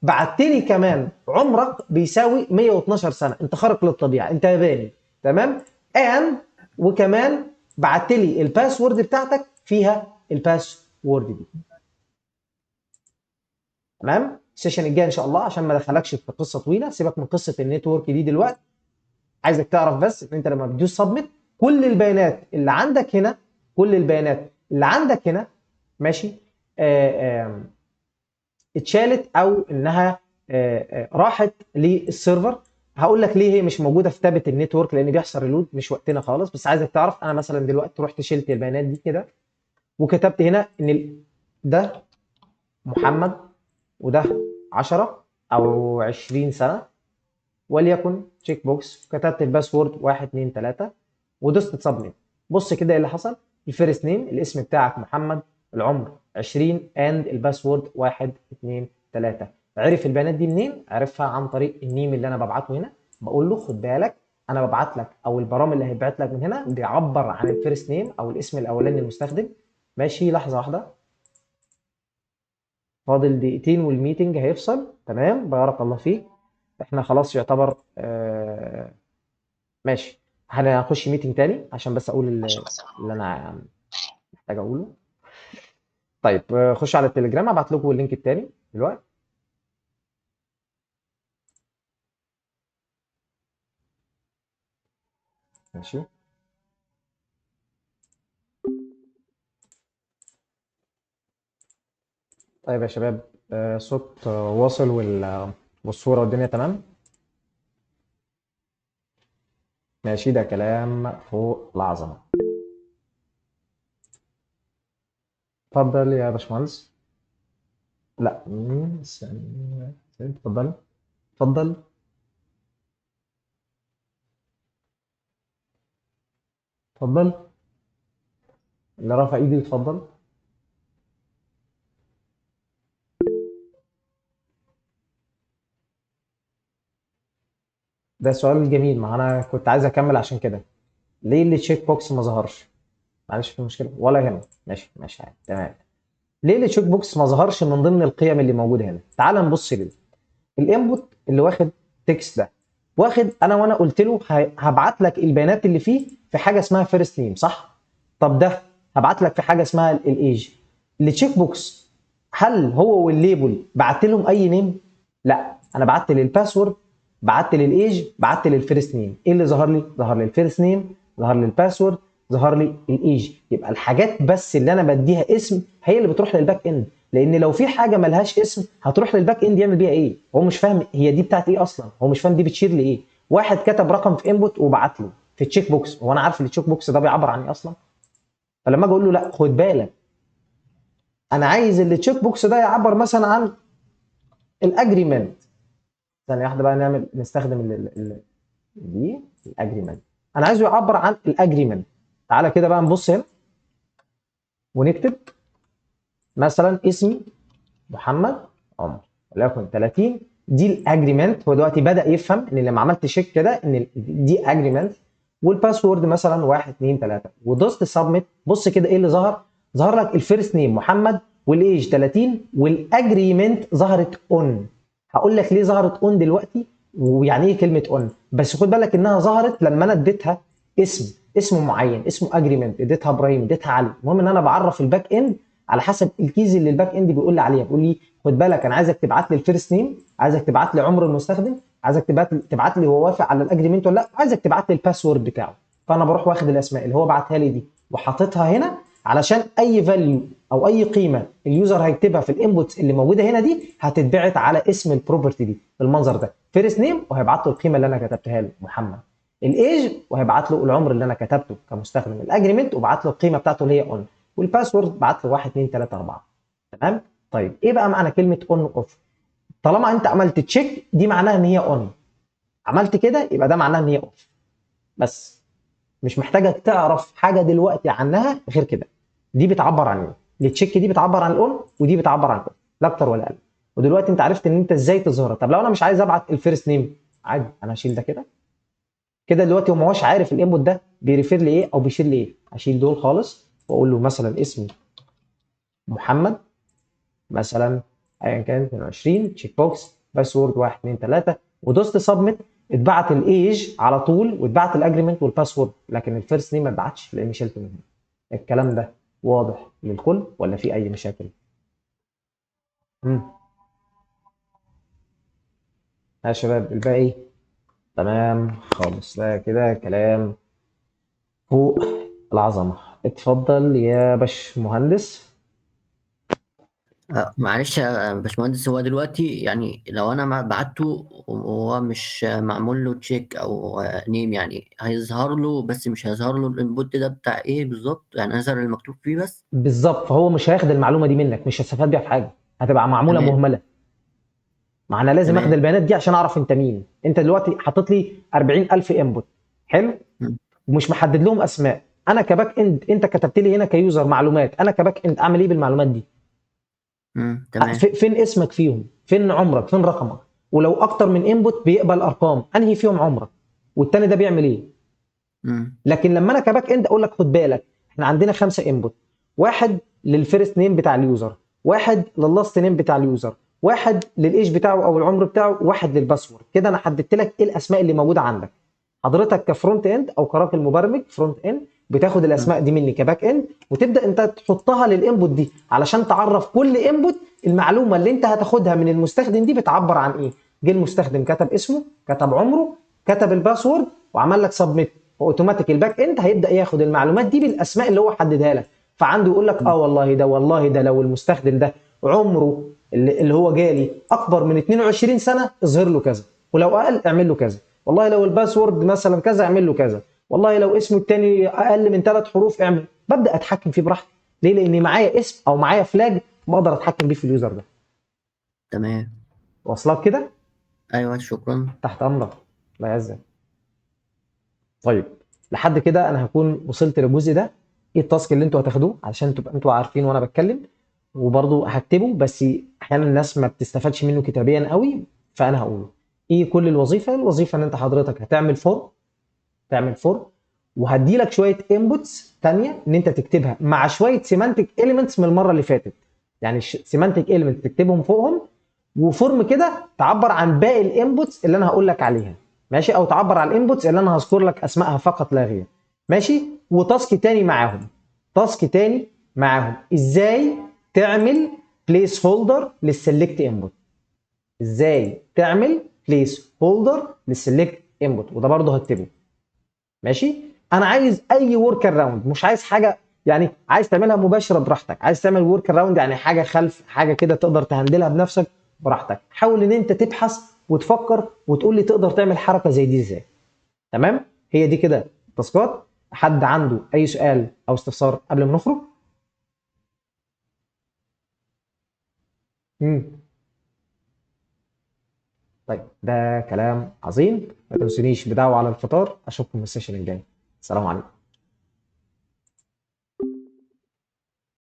بعت لي كمان عمرك بيساوي 112 سنه، انت خارق للطبيعه، انت ياباني، تمام؟ اند وكمان بعت لي الباسورد بتاعتك فيها الباسورد دي. تمام؟ السيشن الجاي ان شاء الله عشان ما ادخلكش في قصه طويله، سيبك من قصه النتورك دي دلوقتي. عايزك تعرف بس ان انت لما بتدوس سبميت كل البيانات اللي عندك هنا، كل البيانات اللي عندك هنا ماشي اتشالت او انها راحت للسيرفر. هقول لك ليه هي مش موجوده في تابه النتورك، لان بيحصل ريلود، مش وقتنا خالص. بس عايزك تعرف انا مثلا دلوقتي رحت شلت البيانات دي كده وكتبت هنا ان ده محمد وده 10 او 20 سنه وليكن تشيك بوكس، كتبت الباسورد 1 2 3 ودوست سبميت. بص كده ايه اللي حصل. الفيرست نيم الاسم بتاعك محمد، العمر 20 اند الباسورد 1 2 3. عرف البيانات دي منين؟ عرفها عن طريق النيم اللي انا ببعته هنا. بقول له خد بالك انا ببعت لك، او البرامج اللي هيبعت لك من هنا بيعبر عن الفيرست نيم او الاسم الاولاني للمستخدم. ماشي، لحظه واحده، فاضل دقيقتين والميتنج هيفصل. تمام، بارك الله فيك. احنا خلاص يعتبر ماشي، هنخش ميتنج تاني عشان بس اقول اللي انا محتاج اقوله. طيب خش على التليجرام، ابعت لكم اللينك التاني دلوقتي. ماشي. طيب يا شباب، صوت واصل والصورة والدنيا تمام. ماشي، ده كلام فوق العظمة. اتفضل يا باشمهندس. لا اتفضل اتفضل. اتفضل اللي رافع ايدي يتفضل. ده سؤال جميل، ما انا كنت عايز اكمل عشان كده. ليه اللي تشيك بوكس ما ظهرش؟ معلش في مشكله ولا يهمك. ماشي عادي تمام. ليه التشيك بوكس ما ظهرش من ضمن القيم اللي موجوده هنا؟ تعال نبص ليه. الانبوت اللي واخد تكست ده واخد وانا قلت له هبعت لك البيانات اللي فيه في حاجه اسمها فيرست نيم، صح؟ طب ده هبعت لك في حاجه اسمها الايج. التشيك بوكس هل هو والليبل بعت لهم اي نيم؟ لا، انا بعت للباسورد، بعت للايج، بعت للفيرست نيم. ايه اللي ظهر لي؟ ظهر لي الفيرست نيم، ظهر لي الباسورد، ظهر لي الايج. يبقى الحاجات بس اللي انا بديها اسم هي اللي بتروح للباك اند، لان لو في حاجه ملهاش اسم هتروح للباك اند يعمل بيها ايه؟ هو مش فاهم هي دي بتاعت ايه اصلا، هو مش فاهم دي بتشير لايه. واحد كتب رقم في انبوت وبعت له في التشيك بوكس، هو انا عارف التشيك بوكس ده بيعبر عن ايه اصلا؟ فلما اجي اقول له لا خد بالك انا عايز التشيك بوكس ده يعبر مثلا عن الاجريمنت. ثانيه واحده بقى نستخدم دي الاجريمنت. انا عايزه يعبر عن الاجريمنت. تعالى كده بقى نبص هنا ونكتب مثلا اسمي محمد عمر وليكن 30. دي الاجريمنت. هو دلوقتي بدا يفهم ان لما عملت شيك كده ان دي اجريمنت. والباسورد مثلا 1 2 3 ودوست سبميت. بص كده ايه اللي ظهر؟ ظهر لك الفيرست نيم محمد والايج 30 والاجريمنت ظهرت اون. هقول لك ليه ظهرت اون دلوقتي ويعني ايه كلمه اون، بس خد بالك انها ظهرت لما انا اديتها اسم معين، اسمه اجريمنت، اديتها ابراهيم، اديتها علي. المهم ان انا بعرف الباك اند على حسب الكيز اللي الباك اند بيقول لي عليها. بيقول لي خد بالك انا عايزك تبعت لي الفيرست نيم، عايزك تبعت لي عمر المستخدم، عايزك تبعت لي هو وافق على الاجريمنت ولا لا، عايزك تبعت لي الباسورد بتاعه. فانا بروح واخد الاسماء اللي هو بعتها لي دي وحاططها هنا علشان اي فاليو او اي قيمه اليوزر هيكتبها في الانبوتس اللي موجوده هنا دي هتتبعت على اسم البروبرتي دي بالمنظر ده. فيرست نيم وهيبعت له القيمه اللي انا كتبتها له محمد، الايج وهيبعت له العمر اللي انا كتبته كمستخدم، الاجريمنت وبعت له القيمه بتاعته اللي هي اون. والباسورد بعت له 1 2 3 4. تمام. طيب ايه بقى معنى كلمه اون اوف؟ طالما انت عملت تشيك دي معناها ان هي اون، عملت كده يبقى ده معناها ان هي اوف. بس مش محتاجك تعرف حاجه دلوقتي عنها غير كده. دي بتعبر عن ايه؟ التشيك دي بتعبر عن الاون ودي بتعبر عن الاوف، لا اكتر ولا اقل. ودلوقتي انت عرفت ان انت ازاي تظهرها. طب لو انا مش عايز ابعت الفيرست نيم عادي، انا هشيل ده كده كده. دلوقتي هو ما هوش عارف الانبوت ده بيريفير لايه او بيشير لايه. هشيل دول خالص واقول له مثلا اسمي محمد مثلا ايا كان 22 تشيك بوكس باسورد 1 2 3 ودوست سبميت. اتبعت الايج على طول واتبعت الاجريمنت والباسورد، لكن الفيرست نيم ما اتبعتش لاني شلته منه. الكلام ده واضح للكل ولا في اي مشاكل؟ يا شباب الباقي تمام خالص. ده كده كلام فوق العظمه. اتفضل يا باش مهندس. معلش يا باشمهندس، هو دلوقتي يعني لو انا بعته وهو مش معمول له تشيك او نيم، يعني هيظهر له بس مش هيظهر له الانبوت ده بتاع ايه بالظبط؟ يعني هيظهر المكتوب فيه بس. بالظبط، فهو مش هياخد المعلومه دي منك، مش هيستفاد بيها في حاجه، هتبقى معموله تمام. مهمله. ما انا لازم اخد تمام. البيانات دي عشان اعرف انت مين. انت دلوقتي حاطط لي 40,000 انبوت، حلو، م- ومش محدد لهم اسماء. انا كباك اند انت كتبت لي هنا كيوزر معلومات، انا كباك اند اعمل ايه بالمعلومات دي؟ تمام. فين اسمك فيهم؟ فين عمرك؟ فين رقمك؟ ولو اكتر من انبوت بيقبل ارقام، انهي فيهم عمرك؟ والتاني ده بيعمل ايه؟ لكن لما انا كباك اند اقول لك خد بالك احنا عندنا 5 انبوت، واحد للفيرست نيم بتاع اليوزر، واحد لللاست نيم بتاع اليوزر، واحد للايج بتاعه او العمر بتاعه، واحد للباسورد. كده انا حددت لك ايه الاسماء اللي موجوده عندك. حضرتك كفرونت اند او كراجل مبرمج فرونت اند بتاخد الاسماء دي مني كباك اند وتبدا انت تحطها للانبوت دي علشان تعرف كل انبوت المعلومه اللي انت هتاخدها من المستخدم دي بتعبر عن ايه. جه المستخدم كتب اسمه، كتب عمره، كتب الباسورد وعمل لك سبميت، اوتوماتيك الباك اند هيبدا ياخد المعلومات دي بالاسماء اللي هو حددها لك. فعنده يقول لك والله ده لو المستخدم ده عمره اللي هو جالي اكبر من 22 سنه اظهر له كذا، ولو اقل اعمل له كذا. والله لو الباسورد مثلا كذا اعمل له كذا. والله لو اسمه الثاني اقل من 3 حروف اعمل. ببدا اتحكم فيه براحتي. ليه؟ لان معايا اسم او معايا فلاج بقدر اتحكم بيه في اليوزر ده. تمام. واصلك كده؟ ايوه، شكرا. تحت امرك. الله يعزك. طيب لحد كده انا هكون وصلت للجزء ده. ايه التاسك اللي انتوا هتاخدوه علشان تبقى انتوا عارفين وانا بتكلم، وبرضه هكتبه بس احيانا الناس ما بتستفادش منه كتابيا قوي، فانا هقوله. ايه كل الوظيفه؟ الوظيفه ان انت حضرتك هتعمل فورم، تعمل فورم وهدي لك شويه انبوتس ثانيه ان انت تكتبها مع شويه سيمانتك اليمنتس من المره اللي فاتت. يعني سيمانتك اليمنتس تكتبهم فوقهم، وفورم كده تعبر عن باقي الانبوتس اللي انا هقول لك عليها، ماشي، او تعبر عن الانبوتس اللي انا هذكر لك اسمائها فقط لا غير، ماشي. وتاسك تاني معاهم، تاسك تاني معاهم ازاي تعمل بليس هولدر للسلكت انبوت. ازاي تعمل بليس هولدر للسلكت انبوت، وده برضه هكتبه، ماشي. انا عايز اي ورك اراوند، مش عايز حاجه يعني عايز تعملها مباشره براحتك، عايز تعمل ورك اراوند يعني حاجه خلف حاجه كده تقدر تهندلها بنفسك براحتك. حاول ان انت تبحث وتفكر وتقول لي تقدر تعمل حركه زي دي ازاي. تمام. هي دي كده تاسكات. حد عنده اي سؤال او استفسار قبل ما نخرج؟ طيب ده كلام عظيم. ما تنسونيش بدعوة على الفطار. اشوفكم في السيشن الجاي. السلام عليكم.